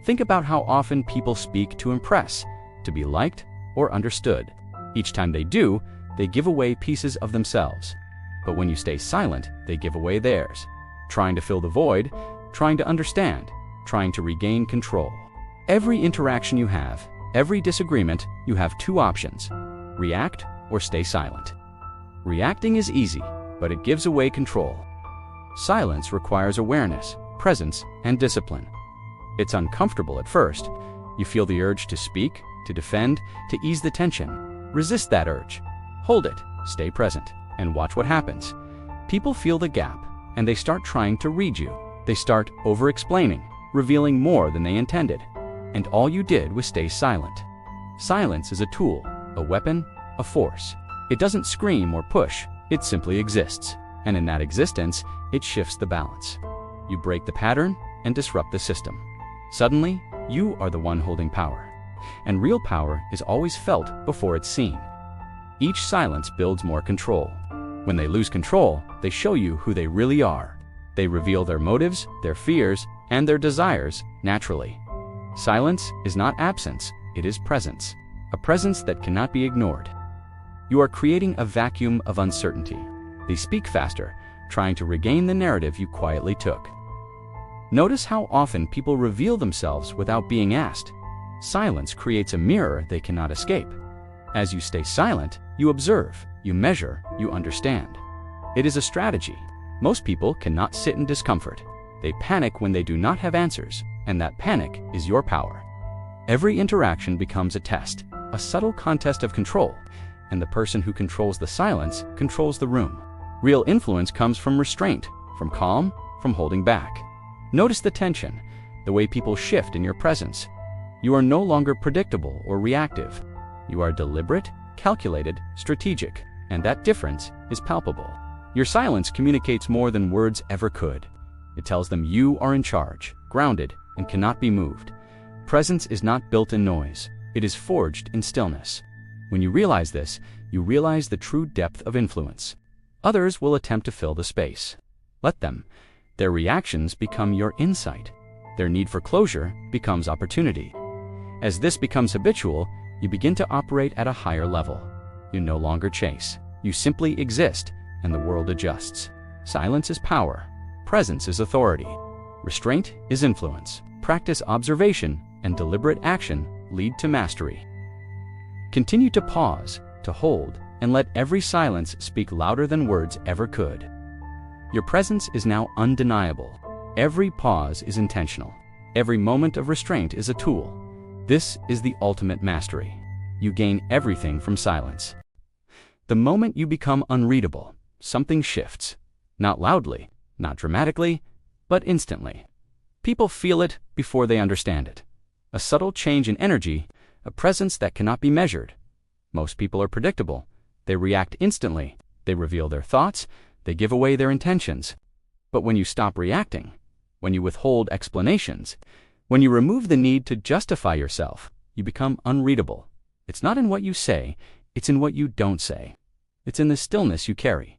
Speaker 1: Think about how often people speak to impress, to be liked or understood. Each time they do, they give away pieces of themselves. But when you stay silent, they give away theirs, trying to fill the void, trying to understand, trying to regain control. Every interaction you have, every disagreement, you have two options: react or stay silent. Reacting is easy, but it gives away control. Silence requires awareness, presence, and discipline. It's uncomfortable at first. You feel the urge to speak, to defend, to ease the tension. Resist that urge. Hold it, stay present, and watch what happens. People feel the gap, and they start trying to read you. They start over-explaining, revealing more than they intended. And all you did was stay silent. Silence is a tool, a weapon, a force. It doesn't scream or push, it simply exists. And in that existence, it shifts the balance. You break the pattern and disrupt the system. Suddenly, you are the one holding power. And real power is always felt before it's seen. Each silence builds more control. When they lose control, they show you who they really are. They reveal their motives, their fears, and their desires naturally. Silence is not absence, it is presence. A presence that cannot be ignored. You are creating a vacuum of uncertainty. They speak faster, trying to regain the narrative you quietly took. Notice how often people reveal themselves without being asked. Silence creates a mirror they cannot escape. As you stay silent, you observe, you measure, you understand. It is a strategy. Most people cannot sit in discomfort. They panic when they do not have answers, and that panic is your power. Every interaction becomes a test, a subtle contest of control, and the person who controls the silence controls the room. Real influence comes from restraint, from calm, from holding back. Notice the tension, the way people shift in your presence. You are no longer predictable or reactive. You are deliberate, calculated, strategic, and that difference is palpable. Your silence communicates more than words ever could. It tells them you are in charge, grounded, and cannot be moved. Presence is not built in noise. It is forged in stillness. When you realize this, you realize the true depth of influence. Others will attempt to fill the space. Let them. Their reactions become your insight. Their need for closure becomes opportunity. As this becomes habitual, you begin to operate at a higher level. You no longer chase. You simply exist, and the world adjusts. Silence is power. Presence is authority. Restraint is influence. Practice observation and deliberate action lead to mastery. Continue to pause, to hold, and let every silence speak louder than words ever could. Your presence is now undeniable. Every pause is intentional. Every moment of restraint is a tool. This is the ultimate mastery. You gain everything from silence. The moment you become unreadable, something shifts. Not loudly, not dramatically, but instantly. People feel it before they understand it. A subtle change in energy, a presence that cannot be measured. Most people are predictable. They react instantly. They reveal their thoughts. They give away their intentions. But when you stop reacting, when you withhold explanations, when you remove the need to justify yourself, you become unreadable. It's not in what you say, it's in what you don't say. It's in the stillness you carry.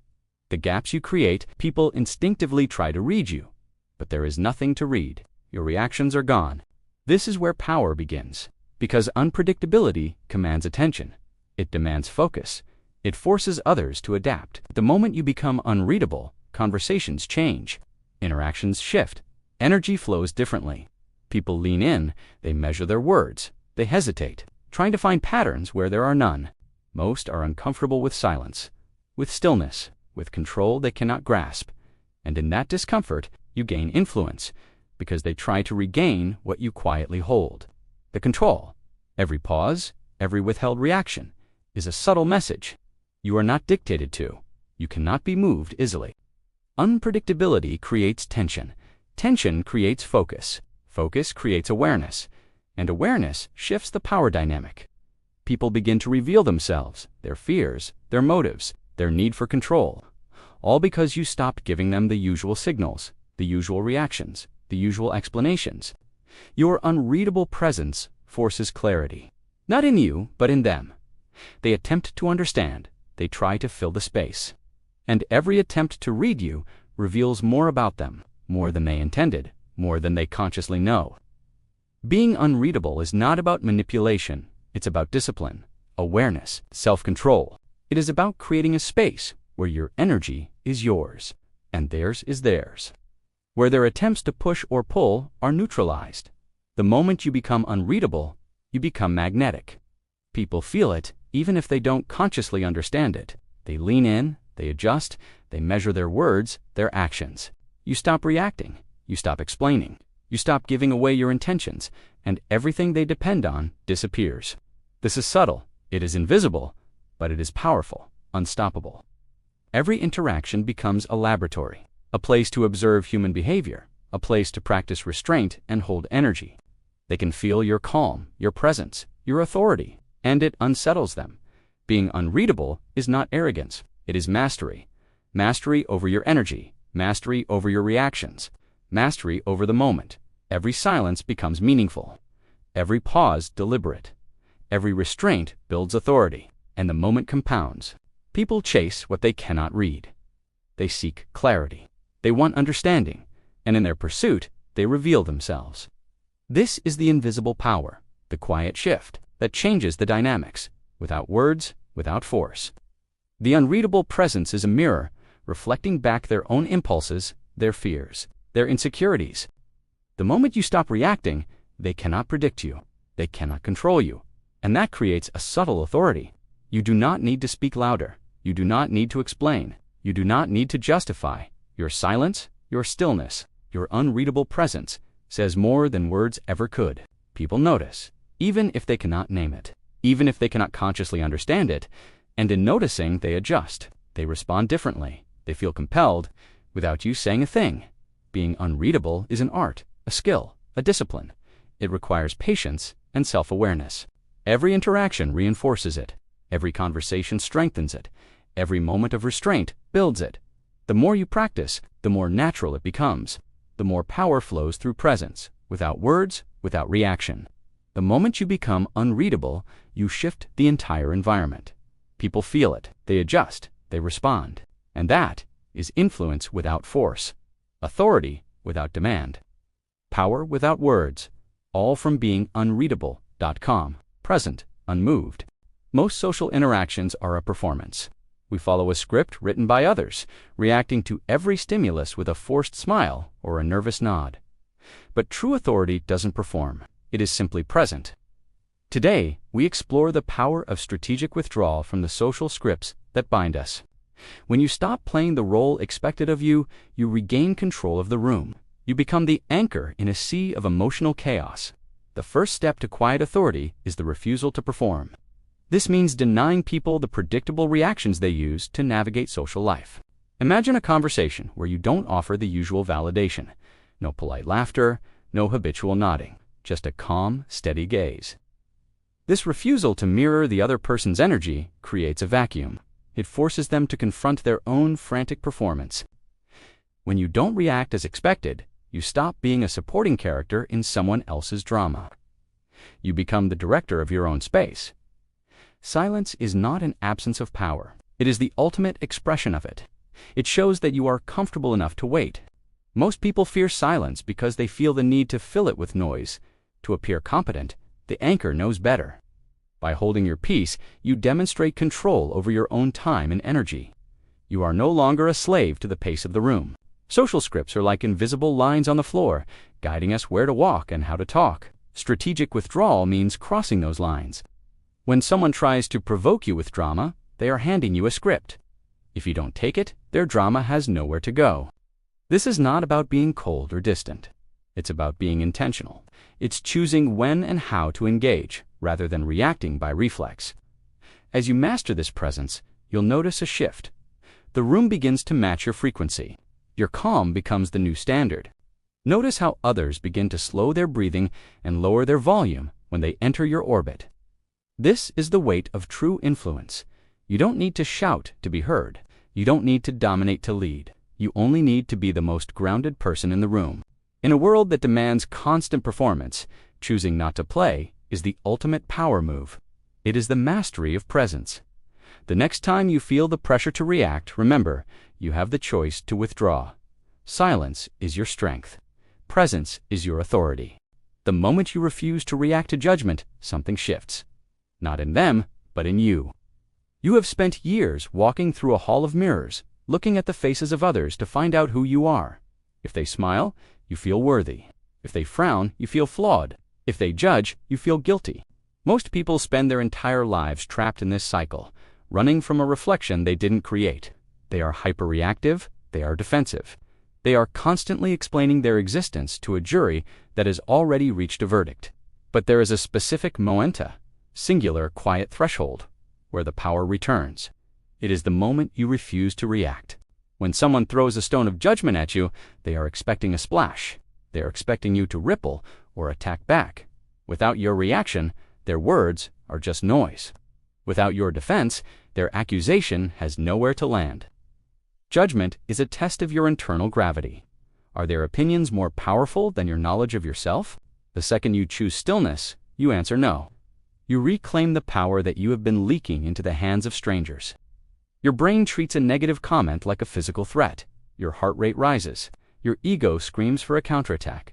Speaker 1: The gaps you create, people instinctively try to read you. But there is nothing to read. Your reactions are gone. This is where power begins. Because unpredictability commands attention. It demands focus. It forces others to adapt. The moment you become unreadable, conversations change. Interactions shift. Energy flows differently. People lean in, they measure their words, they hesitate, trying to find patterns where there are none. Most are uncomfortable with silence, with stillness, with control they cannot grasp. And in that discomfort, you gain influence, because they try to regain what you quietly hold. The control. Every pause, every withheld reaction, is a subtle message. You are not dictated to. You cannot be moved easily. Unpredictability creates tension. Tension creates focus. Focus creates awareness. And awareness shifts the power dynamic. People begin to reveal themselves, their fears, their motives, their need for control, all because you stopped giving them the usual signals, the usual reactions, the usual explanations. Your unreadable presence forces clarity, not in you, but in them. They attempt to understand, they try to fill the space. And every attempt to read you reveals more about them, more than they intended, more than they consciously know. Being unreadable is not about manipulation, it's about discipline, awareness, self-control. It is about creating a space where your energy is yours, and theirs is theirs, where their attempts to push or pull are neutralized. The moment you become unreadable, you become magnetic. People feel it, even if they don't consciously understand it. They lean in, they adjust, they measure their words, their actions. You stop reacting, you stop explaining, you stop giving away your intentions, and everything they depend on disappears. This is subtle, it is invisible, but it is powerful, unstoppable. Every interaction becomes a laboratory, a place to observe human behavior, a place to practice restraint and hold energy. They can feel your calm, your presence, your authority, and it unsettles them. Being unreadable is not arrogance, it is mastery. Mastery over your energy, mastery over your reactions, mastery over the moment. Every silence becomes meaningful. Every pause deliberate. Every restraint builds authority, and the moment compounds. People chase what they cannot read. They seek clarity. They want understanding, and in their pursuit, they reveal themselves. This is the invisible power, the quiet shift that changes the dynamics, without words, without force. The unreadable presence is a mirror, reflecting back their own impulses, their fears, their insecurities. The moment you stop reacting, they cannot predict you, they cannot control you, and that creates a subtle authority. You do not need to speak louder, you do not need to explain, you do not need to justify. Your silence, your stillness, your unreadable presence says more than words ever could. People notice, even if they cannot name it, even if they cannot consciously understand it, and in noticing they adjust, they respond differently, they feel compelled, without you saying a thing. Being unreadable is an art, a skill, a discipline. It requires patience and self-awareness. Every interaction reinforces it. Every conversation strengthens it. Every moment of restraint builds it. The more you practice, the more natural it becomes. The more power flows through presence, without words, without reaction. The moment you become unreadable, you shift the entire environment. People feel it, they adjust, they respond. And that is influence without force, authority without demand, power without words, all from being unreadable.com, present, unmoved. Most social interactions are a performance. We follow a script written by others, reacting to every stimulus with a forced smile or a nervous nod. But true authority doesn't perform. It is simply present. Today, we explore the power of strategic withdrawal from the social scripts that bind us. When you stop playing the role expected of you, you regain control of the room. You become the anchor in a sea of emotional chaos. The first step to quiet authority is the refusal to perform. This means denying people the predictable reactions they use to navigate social life. Imagine a conversation where you don't offer the usual validation. No polite laughter, no habitual nodding, just a calm, steady gaze. This refusal to mirror the other person's energy creates a vacuum. It forces them to confront their own frantic performance. When you don't react as expected, you stop being a supporting character in someone else's drama. You become the director of your own space. Silence is not an absence of power. It is the ultimate expression of it. It shows that you are comfortable enough to wait. Most people fear silence because they feel the need to fill it with noise. To appear competent, the anchor knows better. By holding your peace, you demonstrate control over your own time and energy. You are no longer a slave to the pace of the room. Social scripts are like invisible lines on the floor, guiding us where to walk and how to talk. Strategic withdrawal means crossing those lines. When someone tries to provoke you with drama, they are handing you a script. If you don't take it, their drama has nowhere to go. This is not about being cold or distant. It's about being intentional. It's choosing when and how to engage, rather than reacting by reflex. As you master this presence, you'll notice a shift. The room begins to match your frequency. Your calm becomes the new standard. Notice how others begin to slow their breathing and lower their volume when they enter your orbit. This is the weight of true influence. You don't need to shout to be heard. You don't need to dominate to lead. You only need to be the most grounded person in the room. In a world that demands constant performance, choosing not to play is the ultimate power move. It is the mastery of presence. The next time you feel the pressure to react, remember, you have the choice to withdraw. Silence is your strength. Presence is your authority. The moment you refuse to react to judgment, something shifts. Not in them, but in you. You have spent years walking through a hall of mirrors, looking at the faces of others to find out who you are. If they smile, you feel worthy. If they frown, you feel flawed. If they judge, you feel guilty. Most people spend their entire lives trapped in this cycle, running from a reflection they didn't create. They are hyperreactive, they are defensive. They are constantly explaining their existence to a jury that has already reached a verdict. But there is a specific momenta, singular quiet threshold, where the power returns. It is the moment you refuse to react. When someone throws a stone of judgment at you, they are expecting a splash. They are expecting you to ripple or attack back. Without your reaction, their words are just noise. Without your defense, their accusation has nowhere to land. Judgment is a test of your internal gravity. Are their opinions more powerful than your knowledge of yourself? The second you choose stillness, you answer no. You reclaim the power that you have been leaking into the hands of strangers. Your brain treats a negative comment like a physical threat. Your heart rate rises. Your ego screams for a counterattack.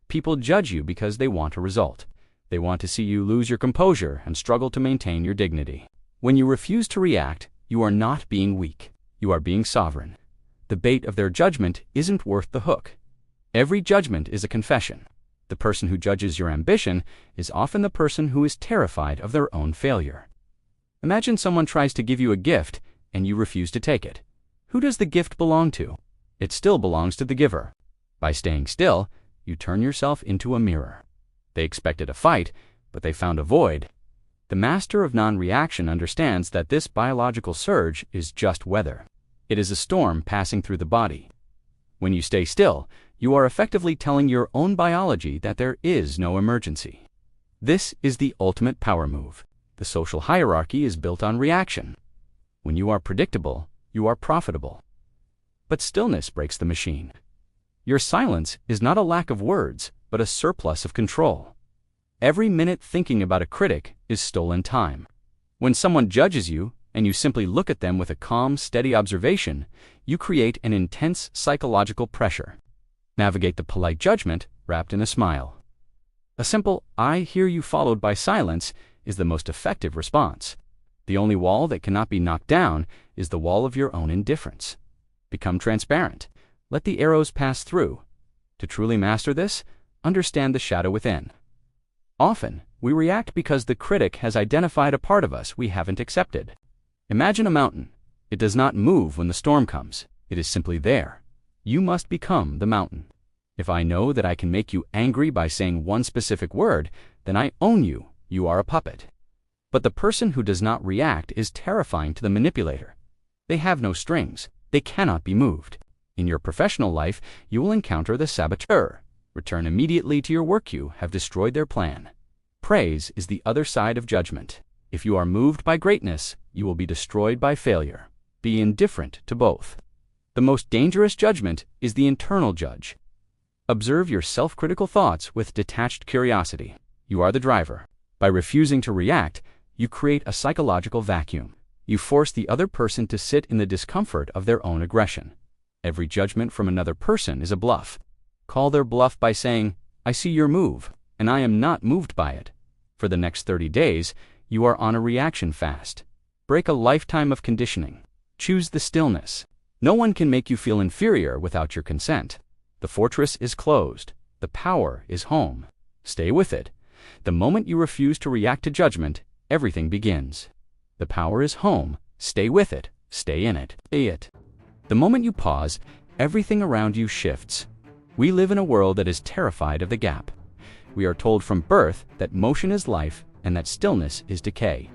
Speaker 1: People judge you because they want a result. They want to see you lose your composure and struggle to maintain your dignity. When you refuse to react, you are not being weak. You are being sovereign. The bait of their judgment isn't worth the hook. Every judgment is a confession. The person who judges your ambition is often the person who is terrified of their own failure. Imagine someone tries to give you a gift and you refuse to take it. Who does the gift belong to? It still belongs to the giver. By staying still, you turn yourself into a mirror. They expected a fight, but they found a void. The master of non-reaction understands that this biological surge is just weather. It is a storm passing through the body. When you stay still, you are effectively telling your own biology that there is no emergency. This is the ultimate power move. The social hierarchy is built on reaction. When you are predictable, you are profitable. But stillness breaks the machine. Your silence is not a lack of words, but a surplus of control. Every minute thinking about a critic is stolen time. When someone judges you, and you simply look at them with a calm, steady observation, you create an intense psychological pressure. Navigate the polite judgment wrapped in a smile. A simple "I hear you" followed by silence is the most effective response. The only wall that cannot be knocked down is the wall of your own indifference. Become transparent. Let the arrows pass through. To truly master this, understand the shadow within. Often, we react because the critic has identified a part of us we haven't accepted. Imagine a mountain. It does not move when the storm comes. It is simply there. You must become the mountain. If I know that I can make you angry by saying one specific word, then I own you. You are a puppet. But the person who does not react is terrifying to the manipulator. They have no strings. They cannot be moved. In your professional life, you will encounter the saboteur. Return immediately to your work. You have destroyed their plan. Praise is the other side of judgment. If you are moved by greatness, you will be destroyed by failure. Be indifferent to both. The most dangerous judgment is the internal judge. Observe your self-critical thoughts with detached curiosity. You are the driver. By refusing to react, you create a psychological vacuum. You force the other person to sit in the discomfort of their own aggression. Every judgment from another person is a bluff. Call their bluff by saying, "I see your move, and I am not moved by it." For the next 30 days, you are on a reaction fast. Break a lifetime of conditioning. Choose the stillness. No one can make you feel inferior without your consent. The fortress is closed. The power is home. Stay with it. The moment you refuse to react to judgment, everything begins. The power is home. Stay with it. Stay in it. Be it. The moment you pause, everything around you shifts. We live in a world that is terrified of the gap. We are told from birth that motion is life and that stillness is decay.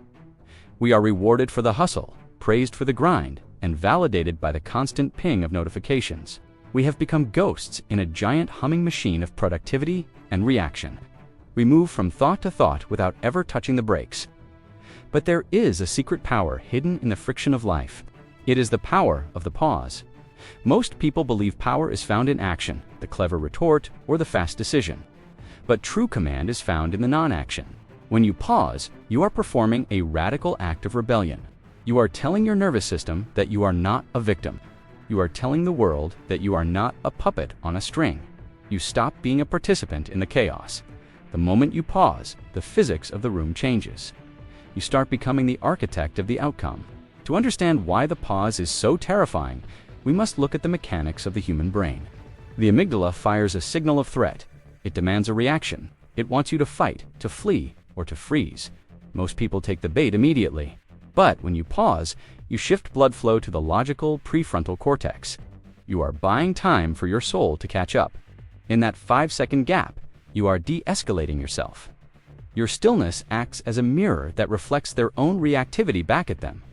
Speaker 1: We are rewarded for the hustle, praised for the grind, and validated by the constant ping of notifications. We have become ghosts in a giant humming machine of productivity and reaction. We move from thought to thought without ever touching the brakes. But there is a secret power hidden in the friction of life. It is the power of the pause. Most people believe power is found in action, the clever retort, or the fast decision. But true command is found in the non-action. When you pause, you are performing a radical act of rebellion. You are telling your nervous system that you are not a victim. You are telling the world that you are not a puppet on a string. You stop being a participant in the chaos. The moment you pause, the physics of the room changes. You start becoming the architect of the outcome. To understand why the pause is so terrifying, we must look at the mechanics of the human brain. The amygdala fires a signal of threat. It demands a reaction. It wants you to fight, to flee, or to freeze. Most people take the bait immediately. But when you pause, you shift blood flow to the logical prefrontal cortex. You are buying time for your soul to catch up. In that 5-second gap, you are de-escalating yourself. Your stillness acts as a mirror that reflects their own reactivity back at them.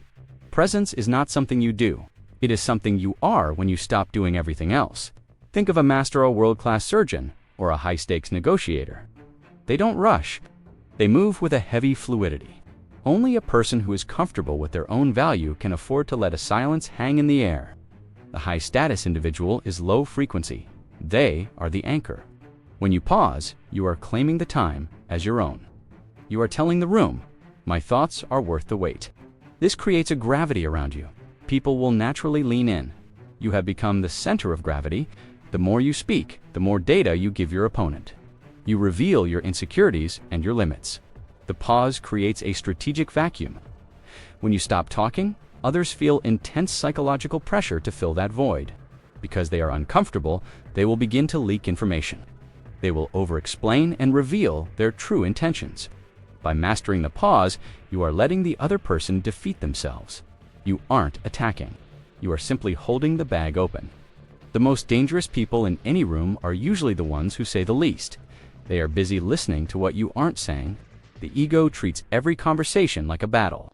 Speaker 1: Presence is not something you do. It is something you are when you stop doing everything else. Think of a master or world-class surgeon or a high-stakes negotiator. They don't rush. They move with a heavy fluidity. Only a person who is comfortable with their own value can afford to let a silence hang in the air. The high-status individual is low frequency. They are the anchor. When you pause, you are claiming the time as your own. You are telling the room, my thoughts are worth the wait. This creates a gravity around you. People will naturally lean in. You have become the center of gravity. The more you speak, the more data you give your opponent. You reveal your insecurities and your limits. The pause creates a strategic vacuum. When you stop talking, others feel intense psychological pressure to fill that void. Because they are uncomfortable, they will begin to leak information. They will over-explain and reveal their true intentions. By mastering the pause, you are letting the other person defeat themselves. You aren't attacking. You are simply holding the bag open. The most dangerous people in any room are usually the ones who say the least. They are busy listening to what you aren't saying. The ego treats every conversation like a battle.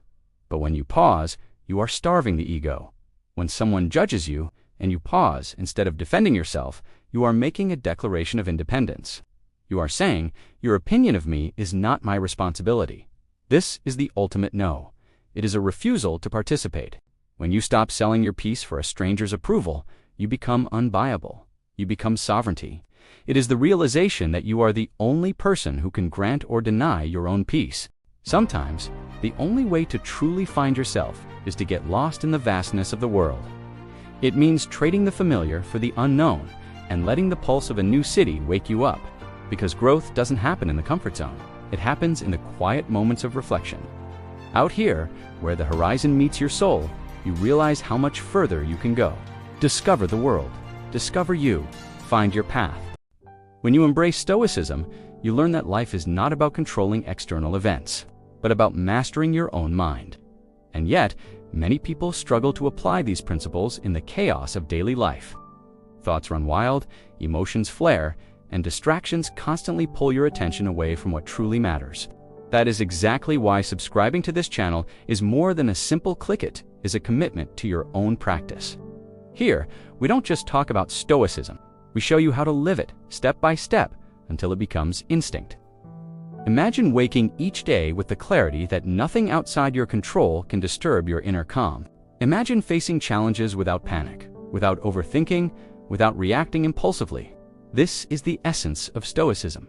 Speaker 1: But when you pause, you are starving the ego. When someone judges you, and you pause instead of defending yourself, you are making a declaration of independence. You are saying, your opinion of me is not my responsibility. This is the ultimate no. It is a refusal to participate. When you stop selling your piece for a stranger's approval, you become unbuyable. You become sovereignty. It is the realization that you are the only person who can grant or deny your own peace. Sometimes, the only way to truly find yourself is to get lost in the vastness of the world. It means trading the familiar for the unknown and letting the pulse of a new city wake you up. Because growth doesn't happen in the comfort zone. It happens in the quiet moments of reflection. Out here, where the horizon meets your soul, you realize how much further you can go. Discover the world. Discover you. Find your path. When you embrace Stoicism, you learn that life is not about controlling external events, but about mastering your own mind. And yet, many people struggle to apply these principles in the chaos of daily life. Thoughts run wild, emotions flare, and distractions constantly pull your attention away from what truly matters. That is exactly why subscribing to this channel is more than a simple click it, is a commitment to your own practice. Here, we don't just talk about Stoicism. We show you how to live it, step by step, until it becomes instinct. Imagine waking each day with the clarity that nothing outside your control can disturb your inner calm. Imagine facing challenges without panic, without overthinking, without reacting impulsively. This is the essence of Stoicism.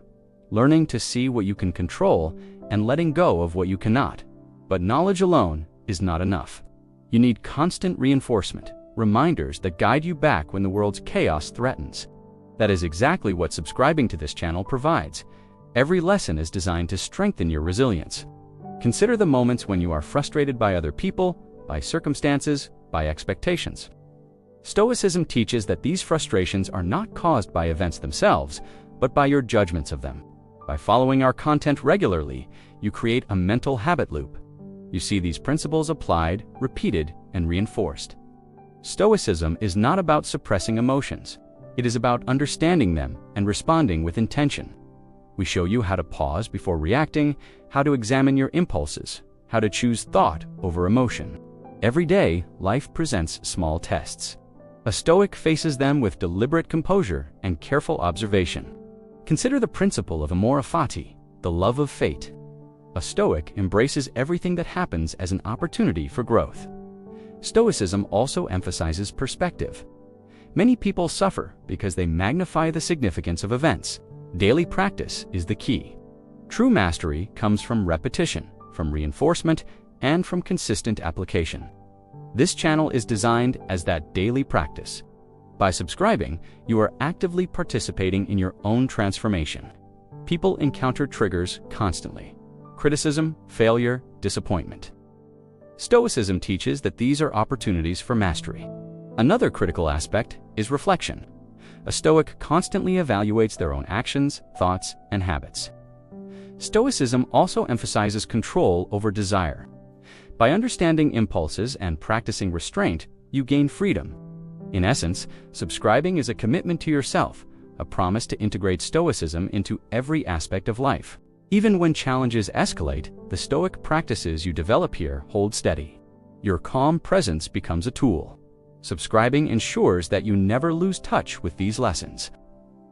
Speaker 1: Learning to see what you can control and letting go of what you cannot. But knowledge alone is not enough. You need constant reinforcement, reminders that guide you back when the world's chaos threatens. That is exactly what subscribing to this channel provides. Every lesson is designed to strengthen your resilience. Consider the moments when you are frustrated by other people, by circumstances, by expectations. Stoicism teaches that these frustrations are not caused by events themselves, but by your judgments of them. By following our content regularly, you create a mental habit loop. You see these principles applied, repeated, and reinforced. Stoicism is not about suppressing emotions. It is about understanding them and responding with intention. We show you how to pause before reacting, how to examine your impulses, how to choose thought over emotion. Every day, life presents small tests. A Stoic faces them with deliberate composure and careful observation. Consider the principle of amore fati, the love of fate. A Stoic embraces everything that happens as an opportunity for growth. Stoicism also emphasizes perspective. Many people suffer because they magnify the significance of events. Daily practice is the key. True mastery comes from repetition, from reinforcement, and from consistent application. This channel is designed as that daily practice. By subscribing, you are actively participating in your own transformation. People encounter triggers constantly: criticism, failure, disappointment. Stoicism teaches that these are opportunities for mastery. Another critical aspect is reflection. A Stoic constantly evaluates their own actions, thoughts, and habits. Stoicism also emphasizes control over desire. By understanding impulses and practicing restraint, you gain freedom. In essence, subscribing is a commitment to yourself, a promise to integrate Stoicism into every aspect of life. Even when challenges escalate, the Stoic practices you develop here hold steady. Your calm presence becomes a tool. Subscribing ensures that you never lose touch with these lessons,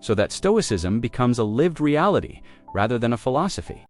Speaker 1: so that Stoicism becomes a lived reality rather than a philosophy.